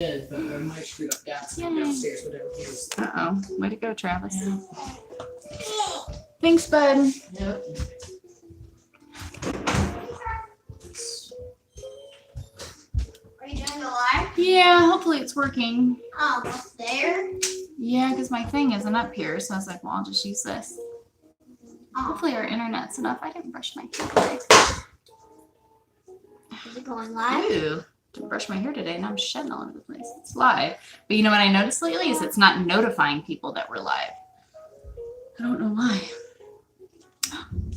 Did, but I might screw up downstairs, whatever it is. Uh-oh. Way to go, Travis. Yeah. Thanks, bud. Yep. Are you doing the live? Yeah, hopefully it's working. Oh, up there? Yeah, because my thing isn't up here, so I was like, well, I'll just use this. Oh, Hopefully our internet's enough. I didn't brush my hair today. is it going live? Ew. Didn't brush my hair today, and I'm shedding all over the place. It's live. But you know what I noticed lately is it's not notifying people that we're live. I don't know why.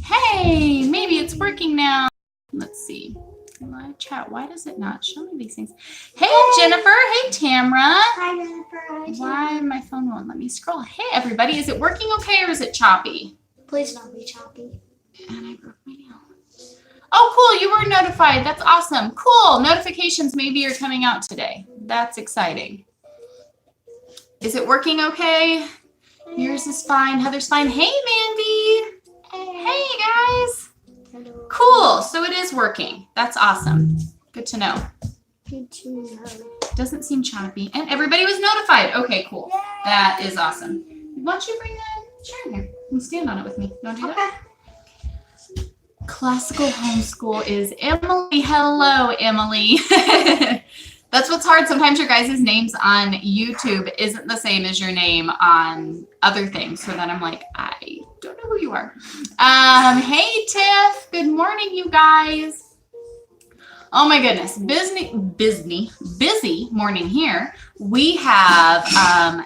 Hey, maybe it's working now. Let's see. Live chat. Why does it not show me these things? Hey, Jennifer. Hey, Tamra. Hi, Jennifer. Hi, Jennifer. Why my phone won't let me scroll? Hey, everybody. Is it working okay or is it choppy? Please don't be choppy. And I broke my nail. Oh, cool. You were notified. That's awesome. Cool. Notifications maybe are coming out today. That's exciting. Is it working okay? Yours is fine. Heather's fine. Hey, Mandy. Hey, guys. Hello. Cool. So it is working. That's awesome. Good to know. Good to know. Doesn't seem choppy. And everybody was notified. Okay, cool. That is awesome. Why don't you bring that chair in here and stand on it with me? You want to do that? Classical homeschool is Emily. Hello, Emily. That's what's hard. Sometimes your guys' names on YouTube isn't the same as your name on other things. So then I'm like, I don't know who you are. Hey, Tiff. Good morning, you guys. Oh my goodness, busy morning here. We have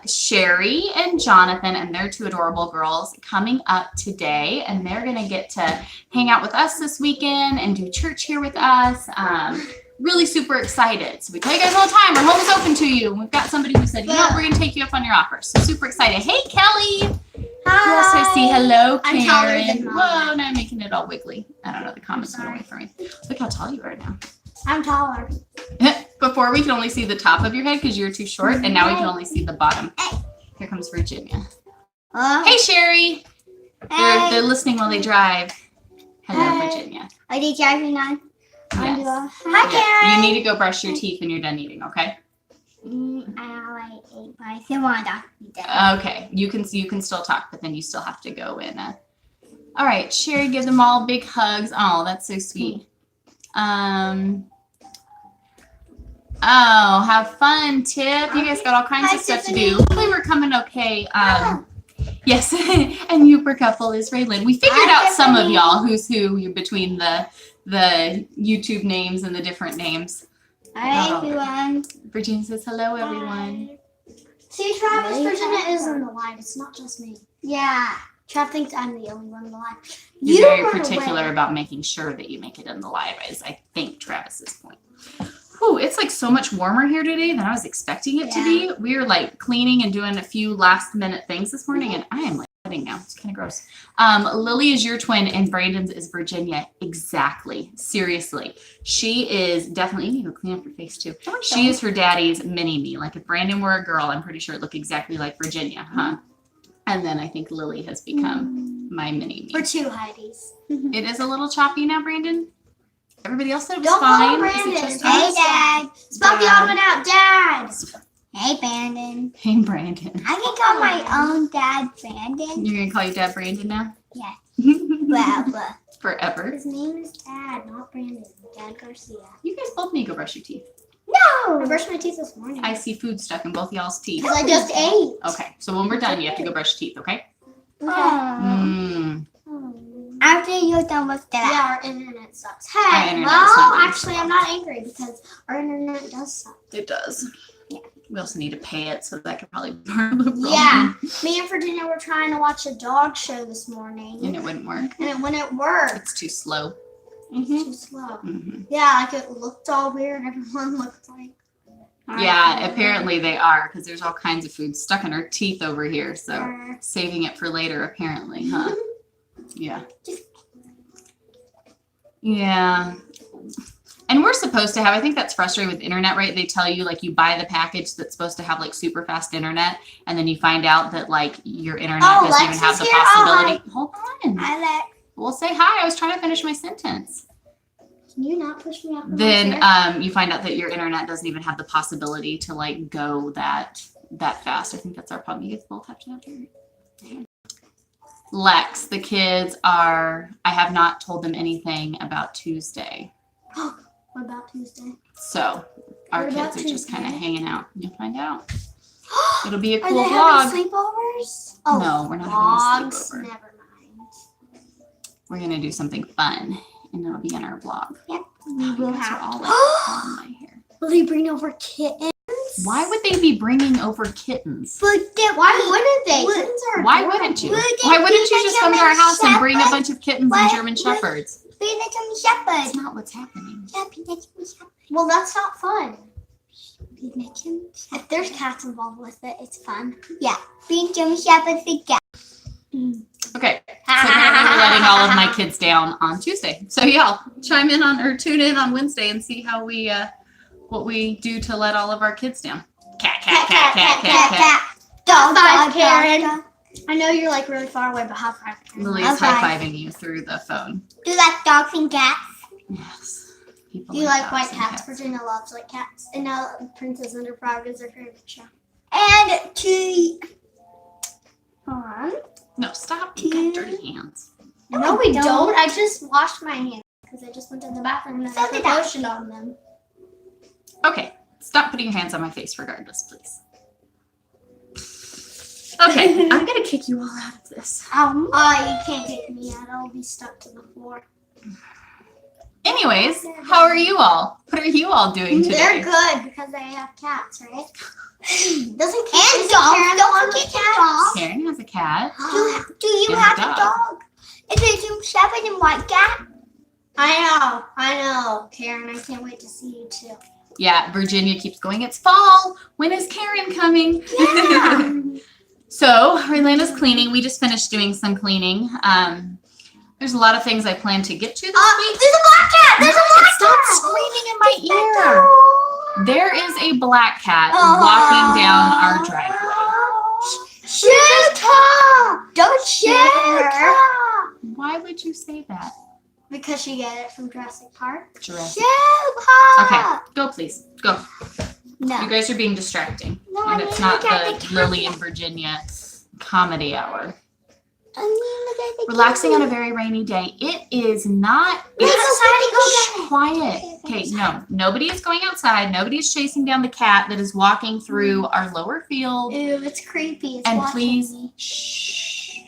Sherry and Jonathan and their two adorable girls coming up today, and they're gonna get to hang out with us this weekend and do church here with us. Really super excited. So we tell you guys all the time, our home is open to you. And we've got somebody who said, you know what, we're gonna take you up on your offer. So super excited. Hey, Kelly. Hi. Yes, I see. Hello, I'm taller Karen. than mine. Whoa, now I'm making it all wiggly. I don't know, the comments went away from me. Look how tall you are now. I'm taller. Before we could only see the top of your head because you were too short, and now we can only see the bottom. Here comes Virginia. Hey, Sherry. They're listening while they drive. Hello, Hey. Virginia. Are they driving on? Yes. Hi, Karen. You need to go brush your teeth when you're done eating, okay? I ate my Simona. Okay. You can still talk, but then you still have to go in. All right, Sherry, give them all big hugs. Oh, that's so sweet. Oh, have fun, Tiff. You guys got all kinds of stuff to do. Hopefully we're coming okay. Yes, and Uber couple is Raylan. We figured out some of y'all who's who you're between the YouTube names and the different names. Hi, everyone. Virginia says hello, everyone. See, Travis, Virginia is in the live. It's not just me. Yeah. Trav thinks I'm the only one in the live. He's very particular about making sure that you make it in the live, is I think Travis's point. Whew, it's like so much warmer here today than I was expecting it to be. We were like cleaning and doing a few last minute things this morning, and I am like sweating now. It's kind of gross. Lily is your twin and Brandon's is Virginia. Exactly. Seriously. She is definitely, you need to clean up your face too. She is her daddy's mini me. Like if Brandon were a girl, I'm pretty sure it looked exactly like Virginia, huh? And then I think Lily has become my mini me. We're two Heidi's. It is a little choppy now, Brandon. Everybody else said it was Don't fine. call Is it Brandon. just Hey, us? Dad. Spell the odd one out, Dad. Hey, Brandon. Hey, Brandon. I can call my own dad Brandon. You're gonna call your dad Brandon now? Yes. Forever. Well, his name is Dad, not Brandon. Dad Garcia. You guys both need to go brush your teeth. No! I brushed my teeth this morning. I see food stuck in both y'all's teeth. Because I just ate. Okay, so when we're done, you have to go brush your teeth, okay? Okay. Mm. After you're done with that. Yeah, our internet sucks. Hey, internet's well, not really actually, I'm not angry because our internet does suck. It does. Yeah. We also need to pay it, so that could probably be part of the problem. Yeah. Me and Virginia were trying to watch a dog show this morning. And it wouldn't work. And it wouldn't work. It's too slow. Too slow. Mm-hmm. Yeah, like it looked all weird. Everyone looked like. Yeah, apparently they are, because there's all kinds of food stuck in her teeth over here. So saving it for later, apparently, huh? Yeah. Yeah. And we're supposed to have, I think that's frustrating with internet, right? They tell you like you buy the package that's supposed to have like super fast internet, and then you find out that like your internet doesn't even have the possibility. Hold on. Hi, Lex. Well, say hi. I was trying to finish my sentence. Can you not push me up? then you find out that your internet doesn't even have the possibility to like go that fast. I think that's our problem. You guys both have to have your Lex, the kids are, I have not told them anything about Tuesday. What about Tuesday? So our What about kids are just kind of Tuesday? hanging out. You'll find out. It'll be a Are cool they vlog. having sleepovers? No, we're not having a vlogs. sleepover. Never mind. We're gonna do something fun, and it'll be in our vlog. Yep. We will are have. all like on my hair. Will they bring over kittens? Why would they be bringing over kittens? Why wouldn't they? Kittens are Why adorable. wouldn't you? Why wouldn't you just come to our house and bring a bunch of kittens and What? German shepherds? Be the German That's Shepherd. not what's happening. Yeah, be the German Shepherd. Well, that's not fun. Be the German Shepherd. If there's cats involved with it, it's fun. Yeah, be the German Shepherd for cats. Okay, so apparently we're letting all of my kids down on Tuesday. So y'all chime in on or tune in on Wednesday and see how we what we do to let all of our kids down. Cat. Dog, Five, Karen. dog. I know you're like really far away, but high five, Karen. Lily's High five. high-fiving you through the phone. Do you like dogs and cats? Yes. People Do you like dogs white and cats? Virginia loves white cats. And now Princess Under Frog is her favorite show. And to No, stop. You got dirty hands. No, we don't. I just washed my hands because I just went to the bathroom and I So put did I. lotion on them. Okay, stop putting your hands on my face regardless, please. Okay, I'm gonna kick you all out of this. Oh, you can't kick me out. I'll be stuck to the floor. Anyways, how are you all? What are you all doing They're today? good because they have cats, right? Doesn't And dogs. dogs. Don't Karen forget cats. Karen has a cat. Do you And a have dog. a dog? Is it German Shepherd and white cat? I know, Karen. I can't wait to see you too. Yeah, Virginia keeps going, it's fall. When is Karen coming? Yeah. So, Orlando's cleaning. We just finished doing some cleaning. There's a lot of things I plan to get to this week. There's a black cat. There's a black Stop cat. screaming in my ear. There is a black cat walking down our driveway. Shoot her! Don't shoot her! Why would you say that? Because she get it from Jurassic Park. Jurassic. Shoot her! Okay, go please. Go. No. You guys are being distracting. No, And I it's mean, not look at the the Lily and Virginia comedy hour. I mean, look at the Relaxing on kitty. a very rainy day. It is not. Let's It's go quiet. Okay, no. Nobody is going outside. Nobody is chasing down the cat that is walking through our lower field. Ew, it's creepy. It's And watching please, me. shh.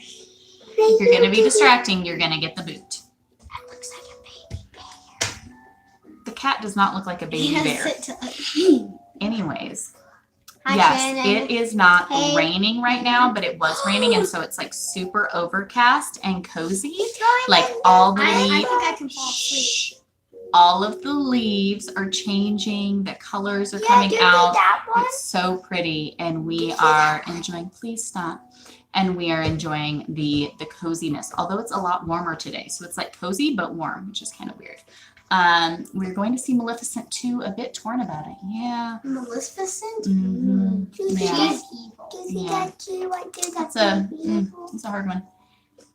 If you're going to be distracting, you're going to get the boot. That looks like a baby bear. The cat does not look like a baby Yes, bear. it does. Anyways, Hi, yes, Shannon. it is not Hey. raining right now, but it was raining, and so it's like super overcast and cozy. It's going Like in all the I leaves. think I can fall asleep. Shh. All of the leaves are changing. The colors are Yeah, coming do you out. need that one? It's so pretty, and we Did you see are that one? enjoying. Please stop. And we are enjoying the coziness. Although it's a lot warmer today, so it's like cozy but warm, which is kind of weird. We're going to see Maleficent 2. A bit torn about it. Yeah. Maleficent? Mhm. Yeah. She's evil. Do you see Yeah. that too? I did that. That's a beautiful. it's a hard one.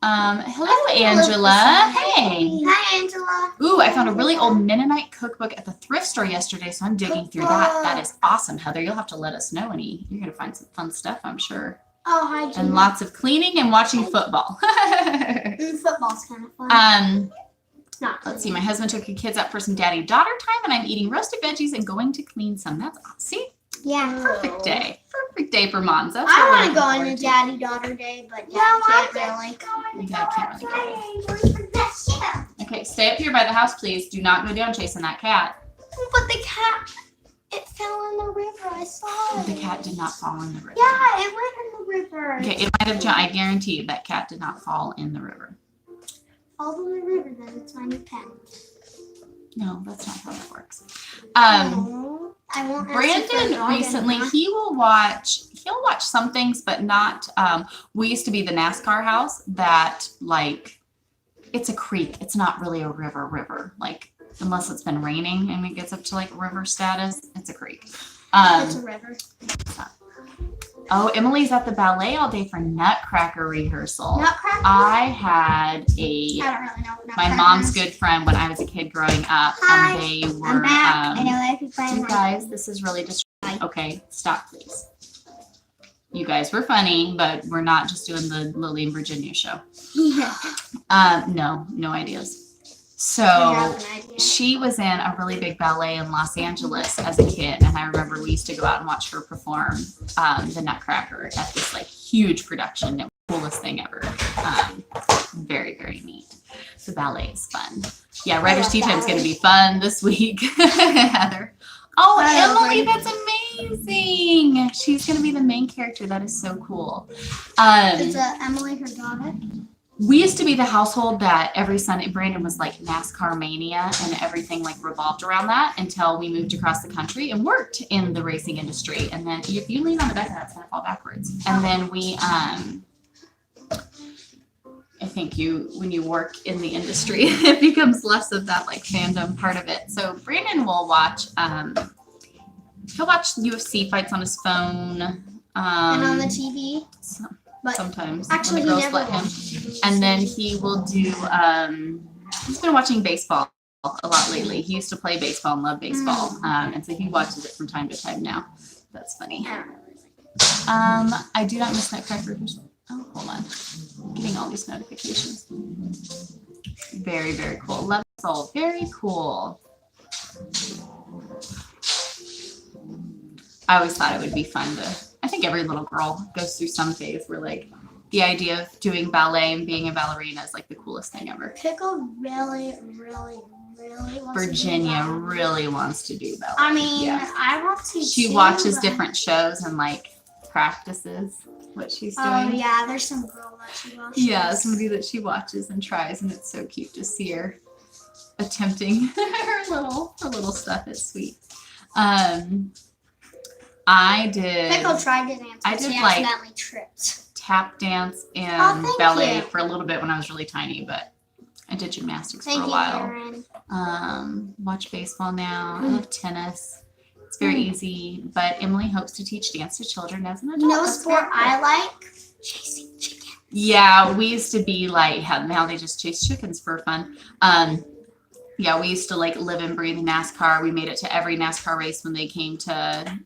Hello, I like Angela. Maleficent. Hey. Hi, Angela. Ooh, I found a really old Mennonite cookbook at the thrift store yesterday, so I'm digging through that. That is awesome, Heather. You'll have to let us know you're gonna find some fun stuff, I'm sure. Oh, hi, And Gina. lots of cleaning and watching football. Football's kind of fun. Not Let's see, my husband took the kids out for some daddy-daughter time, and I'm eating roasted veggies and going to clean some. That's awesome. See? Yeah. Perfect day. Perfect day for moms. That's I what want we're to go looking on a forward to. daddy-daughter day, but Yeah, Dad I can't really. Yeah, I can't really Okay, stay up here by the house, please. Do not go down chasing that cat. But the cat, it fell in the river. I saw it. The cat did not fall in the river. Yeah, it went in the river. Okay, it might have jumped. I guarantee you that cat did not fall in the river. Falls in the river, then it's my new pet. No, that's not how that works. Oh, I won't ask you for a Brandon dog recently, anymore. he'll watch some things, but not, we used to be the NASCAR house that like, it's a creek. It's not really a river. Like, unless it's been raining and it gets up to like river status, it's a creek. It's a river. Oh, Emily's at the ballet all day for Nutcracker rehearsal. Nutcracker? I had I don't really know what my Nutcracker mom's is. good friend when I was a kid growing up, Hi, and they were. I'm back. I know everybody You likes guys, this is really distracting. Okay, stop, please. You guys were funny, but we're not just doing the Lily and Virginia show. No ideas. So have an idea. she was in a really big ballet in Los Angeles as a kid, and I remember we used to go out and watch her perform the Nutcracker at this like huge production. It was the coolest thing ever. Very, very neat. So ballet is fun. Yeah, Writer's love Tea Time is going to ballet. be fun this week, Heather. Oh, I love Emily, it. that's amazing. She's going to be the main character. That is so cool. Is Emily her daughter? We used to be the household that every Sunday, Brandon was like NASCAR mania and everything like revolved around that until we moved across the country and worked in the racing industry. And then if you lean on the back of that, it's gonna fall backwards. And then we, I think when you work in the industry, it becomes less of that like fandom part of it. So Brandon will watch, he'll watch UFC fights on his phone. And on the TV? But Sometimes actually, when he the girls never let him. watches. And then he will do, he's been watching baseball a lot lately. He used to play baseball and love baseball. And so he watches it from time to time now. That's funny. I don't really like I do not miss Nutcracker. Oh, hold on. I'm getting all these notifications. Very, very cool. Love Soul. Very cool. I always thought it would be fun I think every little girl goes through some phase where like the idea of doing ballet and being a ballerina is like the coolest thing ever. Pickle really, really, really wants Virginia to do that. really wants to do ballet. I mean, yeah. I want to She too, watches but- different shows and like practices what she's doing. Oh yeah, there's some girl that she watches. Yeah, somebody that she watches and tries, and it's so cute to see her attempting her little stuff. It's sweet. I did Pickle tried to dance, I but did, she like- accidentally tripped. tap dance Oh, and thank ballet you. for a little bit when I was really tiny, but I did gymnastics Thank for a you, while. Aaron. Watch baseball now. I love tennis. It's very easy, but Emily hopes to teach dance to children as an adult. You know a That's sport very cool. I like? Chasing chicken. Yeah, we used to be like, now they just chase chickens for fun. Yeah, we used to like live and breathe NASCAR. We made it to every NASCAR race when they came to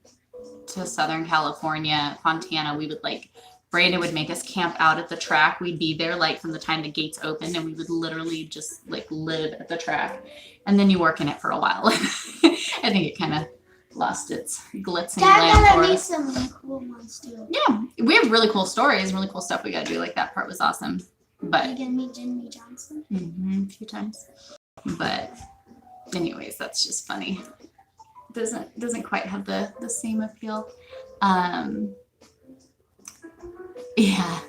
Southern California, Fontana. We would like, Brandon would make us camp out at the track. We'd be there like from the time the gates opened, and we would literally just like live at the track. And then you work in it for a while. I think it kind of lost its glitz and Dad glam gotta for make us. some really cool ones too. Yeah, we have really cool stories, really cool stuff we gotta do. Like that part was awesome. Are you But gonna meet Jimmy Johnson? a few times. But anyways, that's just funny. Doesn't quite have the same appeal. Yeah.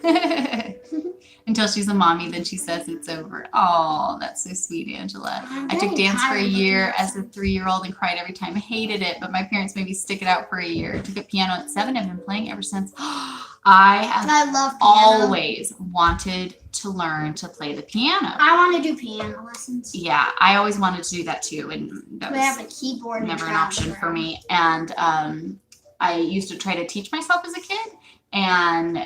Until she's a mommy, then she says it's over. Oh, that's so sweet, Angela. I took dance for a year as a 3-year-old and cried every time. I hated it, but my parents made me stick it out for a year. Took up piano at 7 and been playing ever since. I have I love piano. always wanted to learn to play the piano. I want to do piano lessons. Yeah, I always wanted to do that too, and that We have was a keyboard. and never an drums option for around. me. And I used to try to teach myself as a kid, and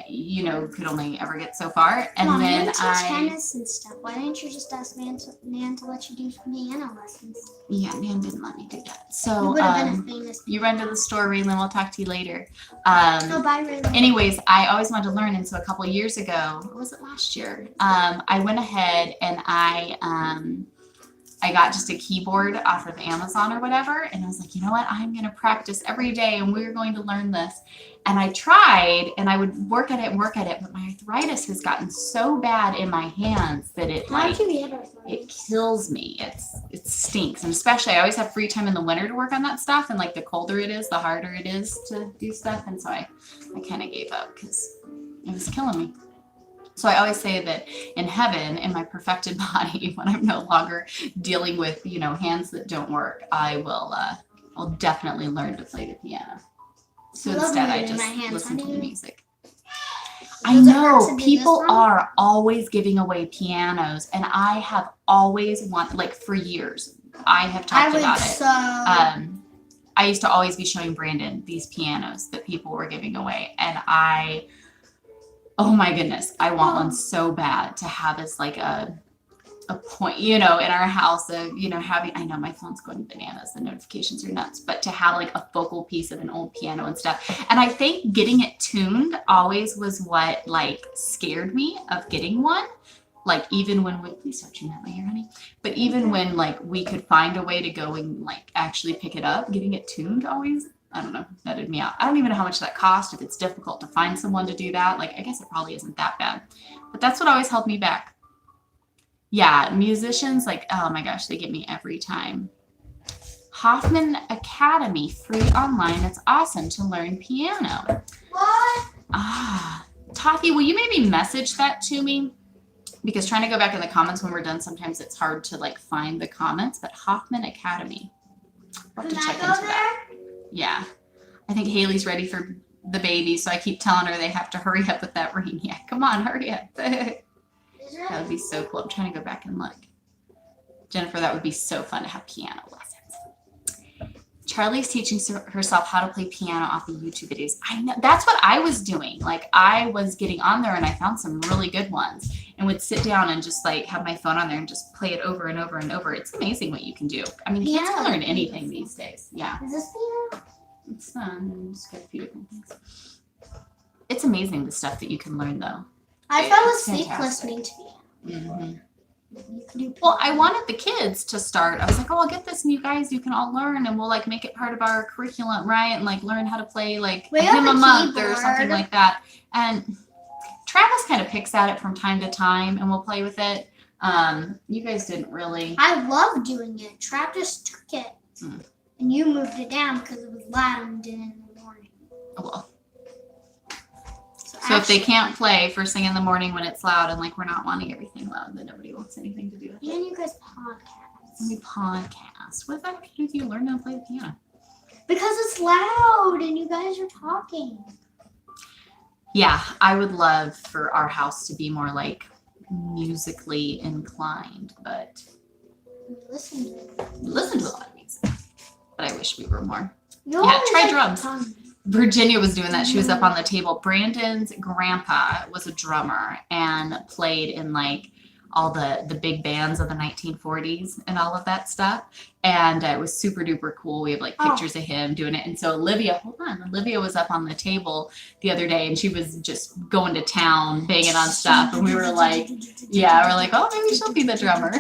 could only ever get so far. And Mom, then you teach I, tennis and stuff. Why didn't you just ask Nan to let you do piano lessons? Nan didn't let me do that. You So would have been a famous. you run to the store, Raylan. We'll talk to you later. Oh, bye, really. Anyways, I always wanted to learn, and so a couple of years ago, or was it last year? I went ahead and I got just a keyboard off of Amazon or whatever, and I was like, you know what? I'm going to practice every day, and we're going to learn this. And I tried, and I would work at it, but my arthritis has gotten so bad in my hands that it How like did you get it arthritis? kills me. It stinks, and especially I always have free time in the winter to work on that stuff, and like the colder it is, the harder it is to do stuff, and so I kind of gave up because it was killing me. So I always say that in heaven, in my perfected body, when I'm no longer dealing with hands that don't work, I'll definitely learn to play the piano. So I love instead, I moving just my hands. listen How to do the you- music. I Does it hurt know to do this people one? are always giving away pianos, and I have always for years, I have I talked would about it. so. I used to always be showing Brandon these pianos that people were giving away. And oh my goodness, I want one so bad to have as like a point, in our house of, having, I know my phone's going bananas, the notifications are nuts, but to have like a focal piece of an old piano and stuff. And I think getting it tuned always was what like scared me of getting one. Like even when please stop chewing at my hair, honey. But even when like we could find a way to go and like actually pick it up, getting it tuned always, I don't know, nutted me out. I don't even know how much that cost, if it's difficult to find someone to do that. Like, I guess it probably isn't that bad, but that's what always held me back. Yeah, musicians, like, oh my gosh, they get me every time. Hoffman Academy, free online. It's awesome to learn piano. What? Taffy, will you maybe message that to me? Because trying to go back in the comments when we're done, sometimes it's hard to like find the comments, but Hoffman Academy. I'll have to check into that. Yeah. I think Haley's ready for the baby, so I keep telling her they have to hurry up with that ring. Yeah, come on, hurry up. That would be so cool. I'm trying to go back and look. Jennifer, that would be so fun to have piano lessons. Charlie's teaching herself how to play piano off the YouTube videos. I know, that's what I was doing. Like I was getting on there and I found some really good ones and would sit down and just like have my phone on there and just play it over and over and over. It's amazing what you can do. I mean, kids can learn anything these days. Yeah. Is this piano? It's just got a few different things. It's amazing the stuff that you can learn though. I fell asleep fantastic. listening to piano. Mm-hmm. Well, I wanted the kids to start. I was like, oh, I'll get this and you guys, you can all learn and we'll like make it part of our curriculum, right? And like learn how to play like a hymn a month or something like that. And Travis kind of picks at it from time to time and we'll play with it. You guys didn't really. I love doing it. Travis took it and you moved it down because it was loud and did it in the morning. Well. So if they can't play first thing in the morning when it's loud and like we're not wanting everything loud, then nobody wants anything to do with it. And you guys podcast. We podcast. What does that have to do with you learning how to play the piano? Because it's loud and you guys are talking. Yeah, I would love for our house to be more like musically inclined, but Listen to a lot of music. But I wish we were more. You Yeah, try always drums. Virginia was doing that. She was up on the table. Brandon's grandpa was a drummer and played in like all the big bands of the 1940s and all of that stuff. And it was super duper cool. We have like pictures of him doing it. And so Olivia was up on the table the other day and she was just going to town, banging on stuff. And we were like, oh, maybe she'll be the drummer.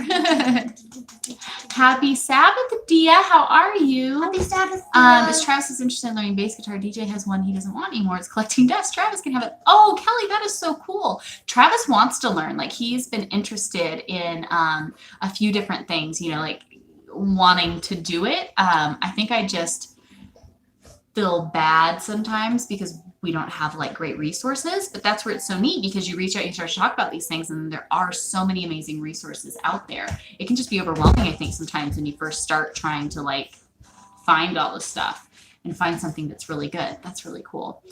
Happy Sabbath, Dia. How are you? Happy Sabbath. Is Travis interested in learning bass guitar? DJ has one he doesn't want anymore. It's collecting dust. Travis can have it. Oh, Kelly, that is so cool. Travis wants to learn. Like he's been interested in a few different things, like wanting to do it. I think I just feel bad sometimes because we don't have like great resources, but that's where it's so neat because you reach out, you start to talk about these things and there are so many amazing resources out there. It can just be overwhelming, I think, sometimes when you first start trying to like find all this stuff and find something that's really good. That's really cool.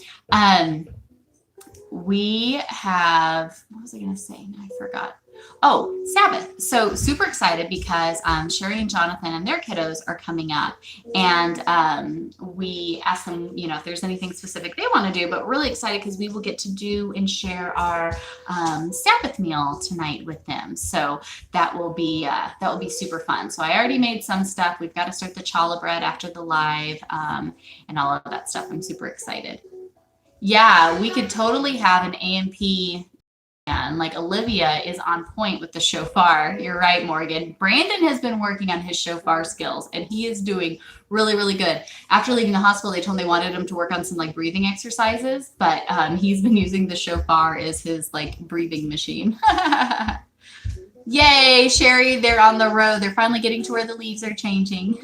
We have, what was I going to say? No, I forgot. Oh, Sabbath. So super excited because Sherry and Jonathan and their kiddos are coming up and we asked them, if there's anything specific they want to do, but we're really excited because we will get to do and share our Sabbath meal tonight with them. So that will be super fun. So I already made some stuff. We've got to start the challah bread after the live and all of that stuff. I'm super excited. Yeah, we could totally have an A&P. And like Olivia is on point with the shofar. You're right, Morgan. Brandon has been working on his shofar skills and he is doing really, really good. After leaving the hospital, they told him they wanted him to work on some like breathing exercises, but he's been using the shofar as his like breathing machine. Yay, Sherry, they're on the road. They're finally getting to where the leaves are changing.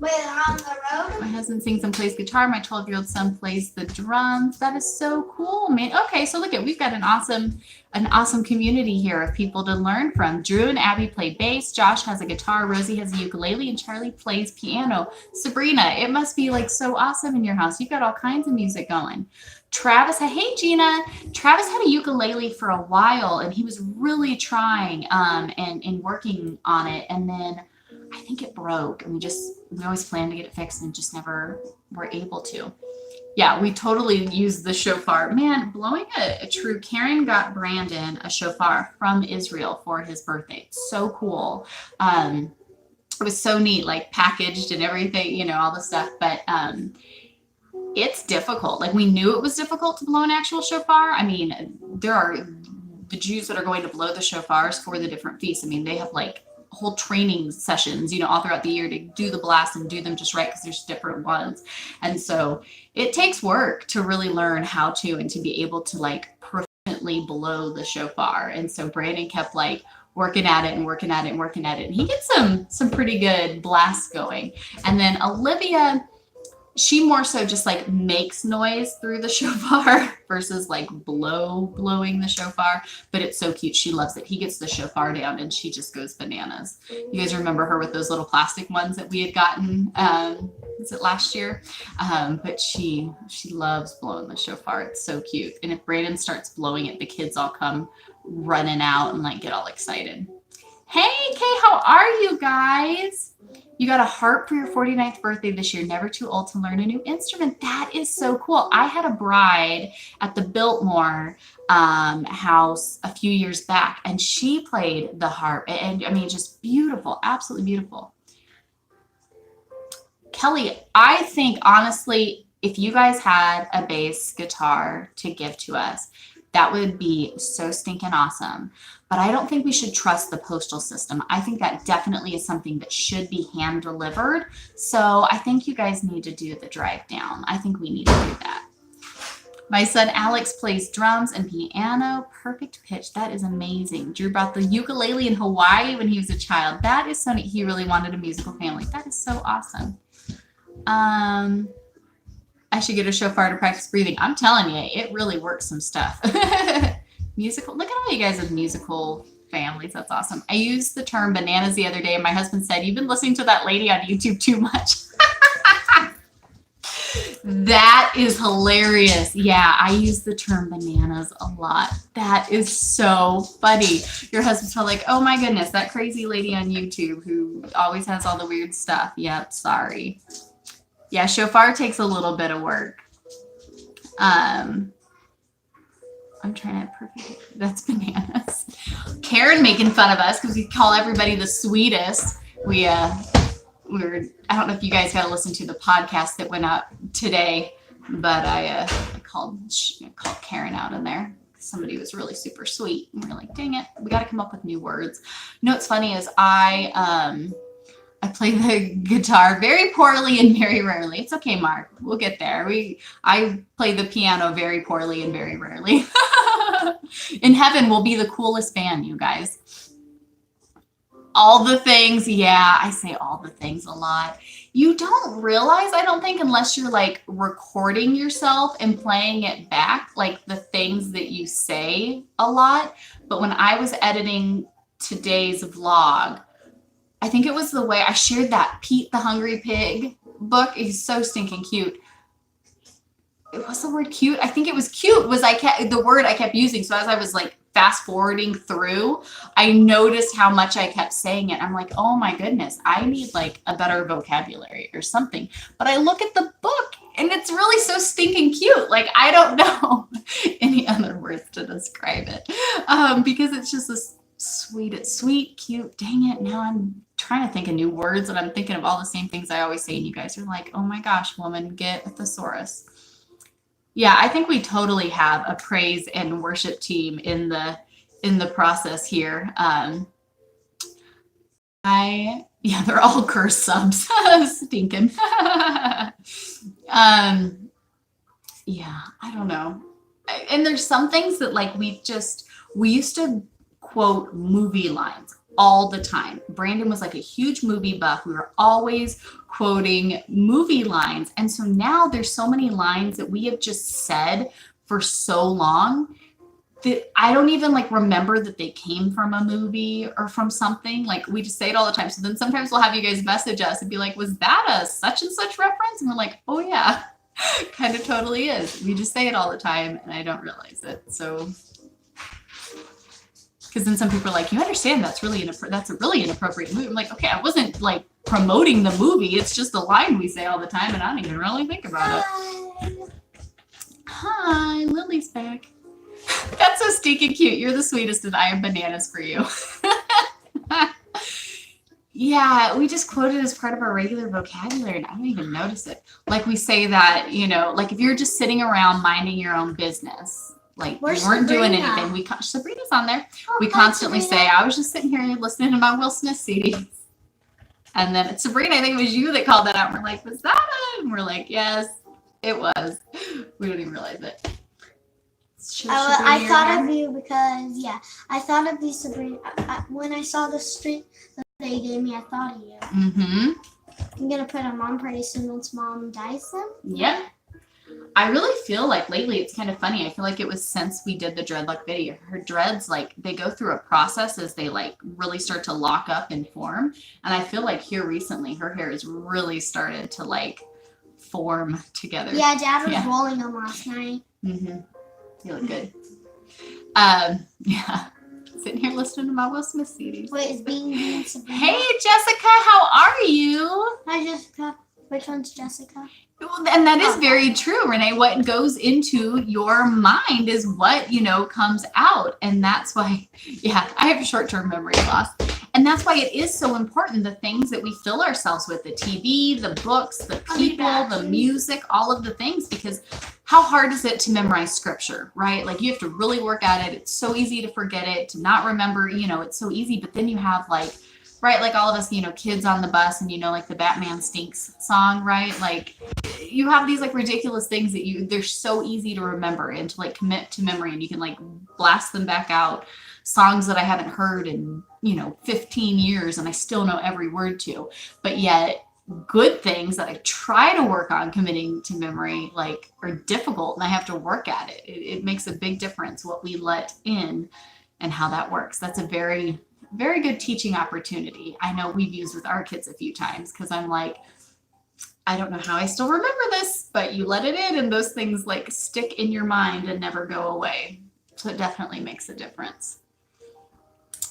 Wait, they're on the road? My husband sings and plays guitar. My 12-year-old son plays the drums. That is so cool, man. Okay, so look we've got an awesome community here of people to learn from. Drew and Abby play bass. Josh has a guitar. Rosie has a ukulele, and Charlie plays piano. Sabrina, it must be like so awesome in your house. You've got all kinds of music going. Travis, hey Gina. Travis had a ukulele for a while, and he was really trying and working on it, and then I think it broke, and we always planned to get it fixed and just never were able to. Yeah, we totally used the shofar. Man, blowing a true. Karen got Brandon a shofar from Israel for his birthday. It's so cool. It was so neat, like packaged and everything, you know, all the stuff. But it's difficult. Like, we knew it was difficult to blow an actual shofar. I mean, there are the Jews that are going to blow the shofars for the different feasts. I mean, they have like whole training sessions, you know, all throughout the year to do the blasts and do them just right, because there's different ones. And so it takes work to really learn how to, and to be able to like proficiently blow the shofar. And so Brandon kept like working at it and working at it and working at it. And he gets some pretty good blasts going. And then Olivia, she more so just like makes noise through the shofar versus like blowing the shofar, but it's so cute. She loves it. He gets the shofar down and she just goes bananas. You guys remember her with those little plastic ones that we had gotten, was it last year? But she loves blowing the shofar. It's so cute. And if Brandon starts blowing it, the kids all come running out and like get all excited. Hey, Kay, how are you guys? You got a heart for your 49th birthday this year. Never too old to learn a new instrument. That is so cool. I had a bride at the Biltmore house a few years back, and she played the harp. And I mean, just beautiful, absolutely beautiful. Kelly, I think honestly, if you guys had a bass guitar to give to us, that would be so stinking awesome. But I don't think we should trust the postal system. I think that definitely is something that should be hand delivered. So I think you guys need to do the drive down. I think we need to do that. My son Alex plays drums and piano. Perfect pitch. That is amazing. Drew brought the ukulele in Hawaii when he was a child. That is so neat. He really wanted a musical family. That is so awesome. I should get a shofar to practice breathing. I'm telling you, it really works some stuff. Musical. Look at all you guys with musical families. That's awesome. I used the term bananas the other day, and my husband said, "You've been listening to that lady on YouTube too much." That is hilarious. Yeah, I use the term bananas a lot. That is so funny. Your husband's probably like, "Oh my goodness, that crazy lady on YouTube who always has all the weird stuff." Yep, sorry. Yeah, shofar takes a little bit of work. I'm trying to perfect. That's bananas. Karen making fun of us because we call everybody the sweetest. We were. I don't know if you guys got to listen to the podcast that went out today, but I called Karen out in there. Somebody was really super sweet, and we're like, dang it, we got to come up with new words. You know what's funny is I play the guitar very poorly and very rarely. It's okay, Mark. We'll get there. I play the piano very poorly and very rarely. In heaven, we'll be the coolest band, you guys. All the things. Yeah, I say all the things a lot. You don't realize, I don't think, unless you're like recording yourself and playing it back, like the things that you say a lot. But when I was editing today's vlog, I think it was the way I shared that Pete the Hungry Pig book. He's so stinking cute. It was the word cute. I think it was cute was the word I kept using. So as I was like fast forwarding through, I noticed how much I kept saying it. I'm like, oh my goodness, I need like a better vocabulary or something. But I look at the book and it's really so stinking cute. Like, I don't know any other words to describe it because it's just this sweet, cute. Dang it. Now I'm trying to think of new words and I'm thinking of all the same things I always say. And you guys are like, oh my gosh, woman, get a thesaurus. Yeah, I think we totally have a praise and worship team in the process here. They're all curse subs. Stinking. Yeah, I don't know. And there's some things that like we used to quote movie lines all the time. Brandon was like a huge movie buff. We were always quoting movie lines. And so now there's so many lines that we have just said for so long that I don't even like remember that they came from a movie or from something. Like, we just say it all the time. So then sometimes we'll have you guys message us and be like, was that a such and such reference? And we're like, oh yeah, kind of totally is. We just say it all the time and I don't realize it. So Because then some people are like, you understand that's a really inappropriate movie. I'm like, okay, I wasn't like promoting the movie. It's just a line we say all the time, and I don't even really think about it. Hi, Lily's back. That's so stinking cute. You're the sweetest, and I am bananas for you. Yeah, we just quote it as part of our regular vocabulary, and I don't even notice it. Like we say that, like if you're just sitting around minding your own business, like Where's we weren't doing Sabrina? anything. Sabrina's on there. Oh, We hi, constantly Sabrina. say, I was just sitting here listening to my Will Smith CDs. And then it's Sabrina, I think it was you that called that out. We're like, was that it? And we're like, yes, it was. We don't even realize it. I thought of you because, I thought of you, Sabrina. When I saw the street that they gave me, I thought of you. Mm-hmm. I'm going to put them on pretty soon once Mom dyes them. Yep. I really feel like lately it's kind of funny. I feel like it was since we did the dreadlock video. Her dreads, like, they go through a process as they, like, really start to lock up and form. And I feel like here recently, her hair has really started to, like, form together. Yeah, Dad was Yeah. rolling them last night. Mm-hmm. You look good. Yeah. Sitting here listening to my Will Smith CDs. Wait, is Bean Sabrina? Hey, Jessica, how are you? Hi, Jessica. Which one's Jessica? Well, and that is very true, Renee. What goes into your mind is what, comes out. And that's why, I have short-term memory loss. And that's why it is so important, the things that we fill ourselves with, the TV, the books, the people, the music, all of the things, because how hard is it to memorize scripture, right? Like you have to really work at it. It's so easy to forget it, to not remember, it's so easy. But then you have like all of us, kids on the bus and, like the Batman Stinks song, right? Like you have these like ridiculous things that they're so easy to remember and to like commit to memory, and you can like blast them back out. Songs that I haven't heard in, 15 years and I still know every word to, but yet good things that I try to work on committing to memory, like are difficult and I have to work at it. It makes a big difference what we let in and how that works. That's a very, very good teaching opportunity. I know we've used with our kids a few times because I'm like, I don't know how I still remember this, but you let it in and those things like stick in your mind and never go away. So it definitely makes a difference.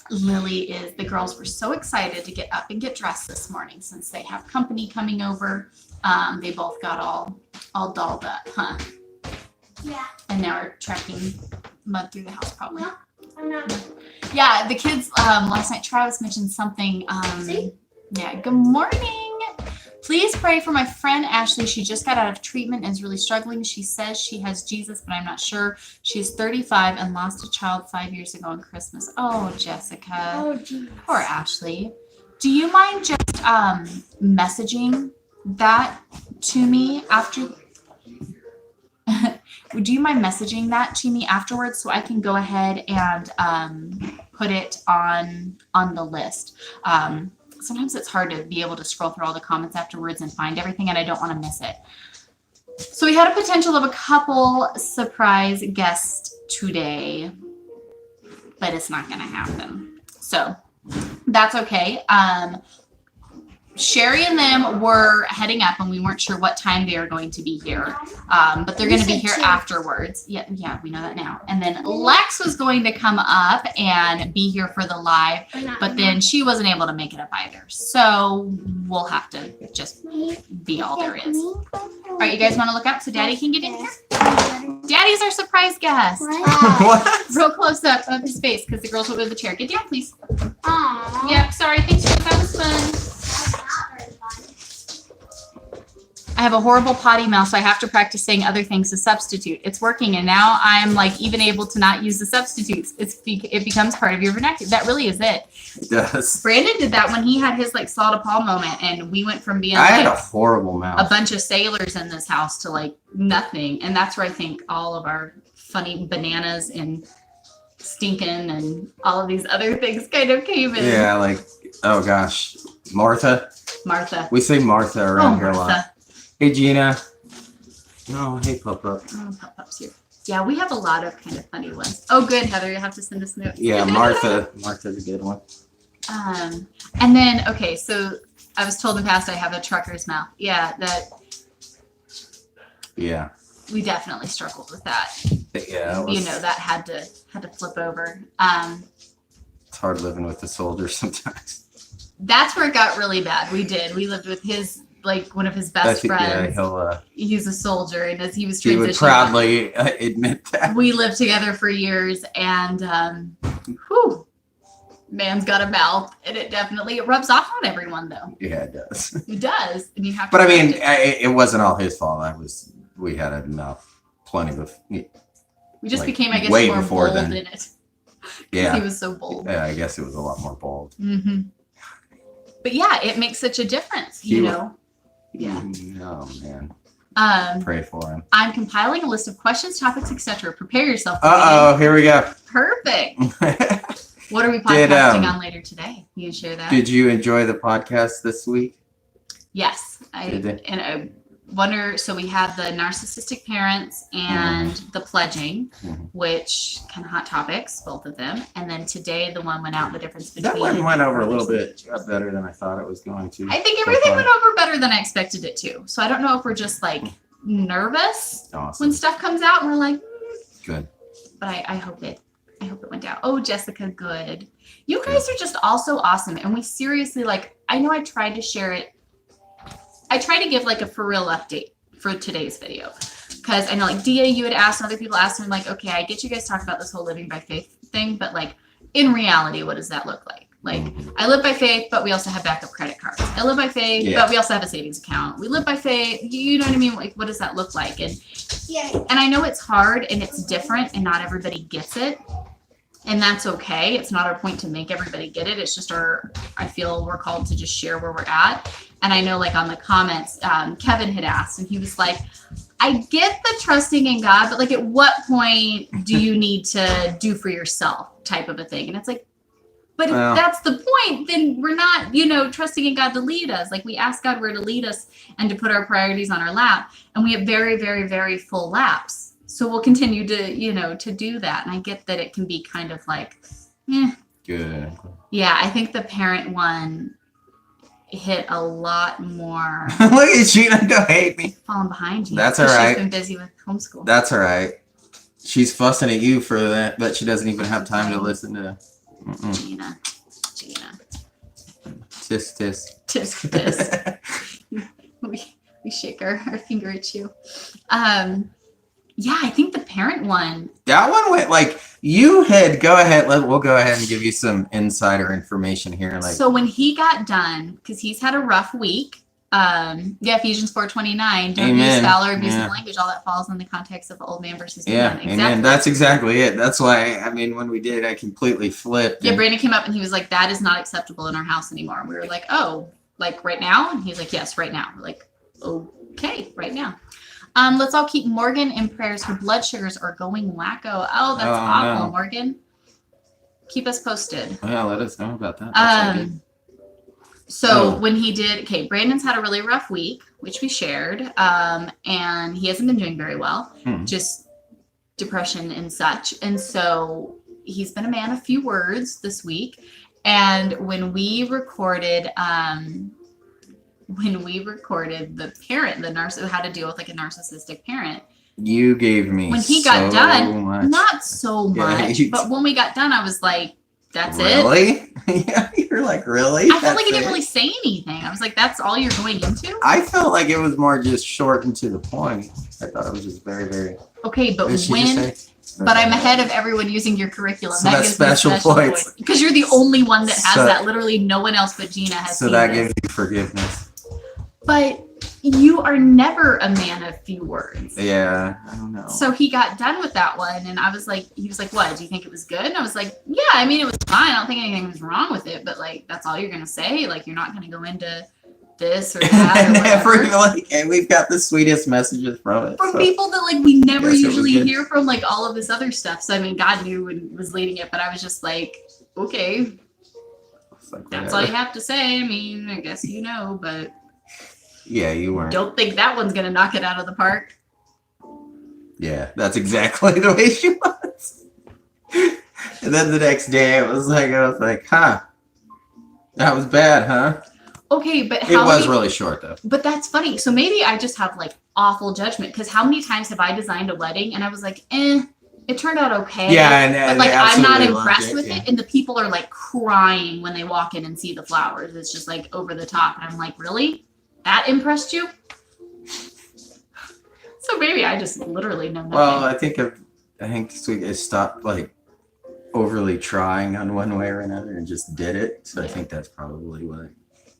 The girls were so excited to get up and get dressed this morning since they have company coming over. They both got all dolled up, huh? Yeah. And now are tracking mud through the house probably. No, I'm not. Yeah, the kids, last night Travis mentioned something. See? Yeah, good morning. Please pray for my friend Ashley. She just got out of treatment and is really struggling. She says she has Jesus, but I'm not sure. She's 35 and lost a child 5 years ago on Christmas. Oh, Jessica. Oh, geez. Poor Ashley. Do you mind just messaging that to me after? Do you mind messaging that to me afterwards so I can go ahead and put it on the list? Sometimes it's hard to be able to scroll through all the comments afterwards and find everything, and I don't want to miss it. So we had a potential of a couple surprise guests today, but it's not going to happen. So that's okay. Sherry and them were heading up and we weren't sure what time they were going to be here. But they're going to be here afterwards. Yeah, we know that now. And then Lex was going to come up and be here for the live, but then she wasn't able to make it up either. So we'll have to just be all there is. All right, you guys want to look up so Daddy can get in here? Daddy's our surprise guest. What? Real close up of his face because the girls went with the chair. Get down, please. Aww. Yep, sorry. Thanks, that was fun. I have a horrible potty mouth, so I have to practice saying other things to substitute. It's working, and now I'm like even able to not use the substitutes. It becomes part of your vernacular. That really is it. It does. Brandon did that when he had his like Saul to Paul moment, and we went from being I had a like horrible a mouth. bunch of sailors in this house to like nothing. And that's where I think all of our funny bananas and stinking and all of these other things kind of came in. Yeah, like, oh gosh. Martha. We say Martha around here a lot. Martha. Hey, Gina. No, hey, Papa. Oh, Pop-Pop's here. Yeah, we have a lot of kind of funny ones. Oh, good, Heather. You'll have to send us notes. Yeah, Martha. Martha's a good one. And then, okay, so I was told in the past I have a trucker's mouth. Yeah, Yeah. we definitely struggled with that. Yeah. That was, That had to flip over. It's hard living with the soldier sometimes. That's where it got really bad. We lived with his, like, one of his best friends. Yeah, He's a soldier, and as he was he would transitioning, proudly admit that. we lived together for years, and whew, man's got a mouth, and it rubs off on everyone, though. Yeah, it does. It does, and you have to. But I mean, correct it. it wasn't all his fault. We had enough, plenty of. We just like, became, I guess, way more before bold then. in it. Yeah. He was so bold. Yeah, I guess it was a lot more bold. Mm-hmm. But yeah, it makes such a difference, you know. Yeah. Oh man. Pray for him. I'm compiling a list of questions, topics, etc. Prepare yourself. Here we go. Perfect. What are we podcasting on later today? You share that? Did you enjoy the podcast this week? Yes. And I wonder, so we had the narcissistic parents and the pledging, which kind of hot topics, both of them. And then today the one went out, the difference between. That one went over a little bit better than I thought it was going to. I think everything went over better than I expected it to. So I don't know if we're just like nervous when stuff comes out and we're like, good. But I hope it went down. Oh, Jessica, good. You guys are just all so awesome. And we seriously, like, I know I tried to share it. I tried to give like a for real update for today's video. Because I know like Dia, you had asked, and other people asked me, like, okay, I get you guys talk about this whole living by faith thing, but like in reality, what does that look like? Like, I live by faith, but we also have backup credit cards. I live by faith, but we also have a savings account. We live by faith. You know what I mean? Like, what does that look like? And I know it's hard and it's different and not everybody gets it. And that's okay. It's not our point to make everybody get it. It's just I feel we're called to just share where we're at. And I know like on the comments, Kevin had asked and he was like, I get the trusting in God, but like at what point do you need to do for yourself type of a thing? And it's like, but if that's the point, then we're not, trusting in God to lead us. Like we ask God where to lead us and to put our priorities on our lap. And we have very, very, very full laps. So we'll continue to, to do that. And I get that it can be kind of like, Good. Yeah, I think the parent one hit a lot more. Look at Gina, don't hate me. Falling behind you. That's all right. She's been busy with homeschool. That's all right. She's fussing at you for that, but she doesn't even have time to listen to. Gina. Tisk. Tisk. we shake our finger at you. Yeah, I think the parent one. That one went like you had. Go ahead. We'll go ahead and give you some insider information here. Like, so when he got done, because he's had a rough week. Ephesians 4:29. Don't use foul or abusive language. All that falls in the context of old man versus new man. Exactly. Amen. That's exactly it. That's why. I mean, when we did, I completely flipped. Yeah, Brandon came up and he was like, "That is not acceptable in our house anymore." And we were like, "Oh, like right now?" And he's like, "Yes, right now." We're like, "Okay, right now." Let's all keep Morgan in prayers. Her blood sugars are going wacko. Oh, that's awful, no. Morgan. Keep us posted. Yeah, let us know about that. When he did, Brandon's had a really rough week, which we shared, and he hasn't been doing very well, just depression and such. And so he's been a man of few words this week. And when we recorded, the parent, how to deal with like a narcissistic parent. You gave me when he got done, not so much, but when we got done, I was like, "That's really? Yeah, you're like, really?" I felt like he didn't really say anything. I was like, "That's all you're going into?" I felt like it was more just short and to the point. I thought it was just very, very. Okay, but But I'm ahead of everyone using your curriculum. So that gives special points. Because you're the only one that has that. Literally no one else but Gina has so that gives you forgiveness. But you are never a man of few words. Yeah, I don't know. So he got done with that one, and I was like, he was like, "What? Do you think it was good?" And I was like, "Yeah, I mean, it was fine. I don't think anything was wrong with it, but like, that's all you're gonna say. Like, you're not gonna go into this or that or whatever." And we've got the sweetest messages from it. From people that like we never usually hear from, like all of this other stuff. So I mean, God knew and was leading it, but I was just like, okay, that's all you have to say. I mean, I guess but. Yeah, you weren't. Don't think that one's gonna knock it out of the park. Yeah, that's exactly the way she was. And then the next day, I was like, huh, that was bad, huh? Okay, but it was really short though. But that's funny. So maybe I just have like awful judgment because how many times have I designed a wedding and I was like, It turned out okay. Yeah, and but like they I'm not absolutely loved impressed it, with yeah. it, and the people are like crying when they walk in and see the flowers. It's just like over the top, and I'm like, really? That impressed you? So maybe I just literally know nothing. Well, I think this week I stopped like overly trying on one way or another and just did it. So I think that's probably what.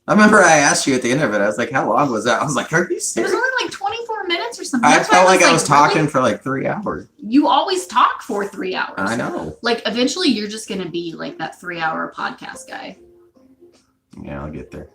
I remember I asked you at the end of it. I was like, "How long was that?" I was like, "Are you It was serious?" only like 24 minutes or something. I That's why felt like I was really? talking for like 3 hours. You always talk for 3 hours. I know. Like eventually, you're just gonna be like that 3-hour podcast guy. Yeah, I'll get there.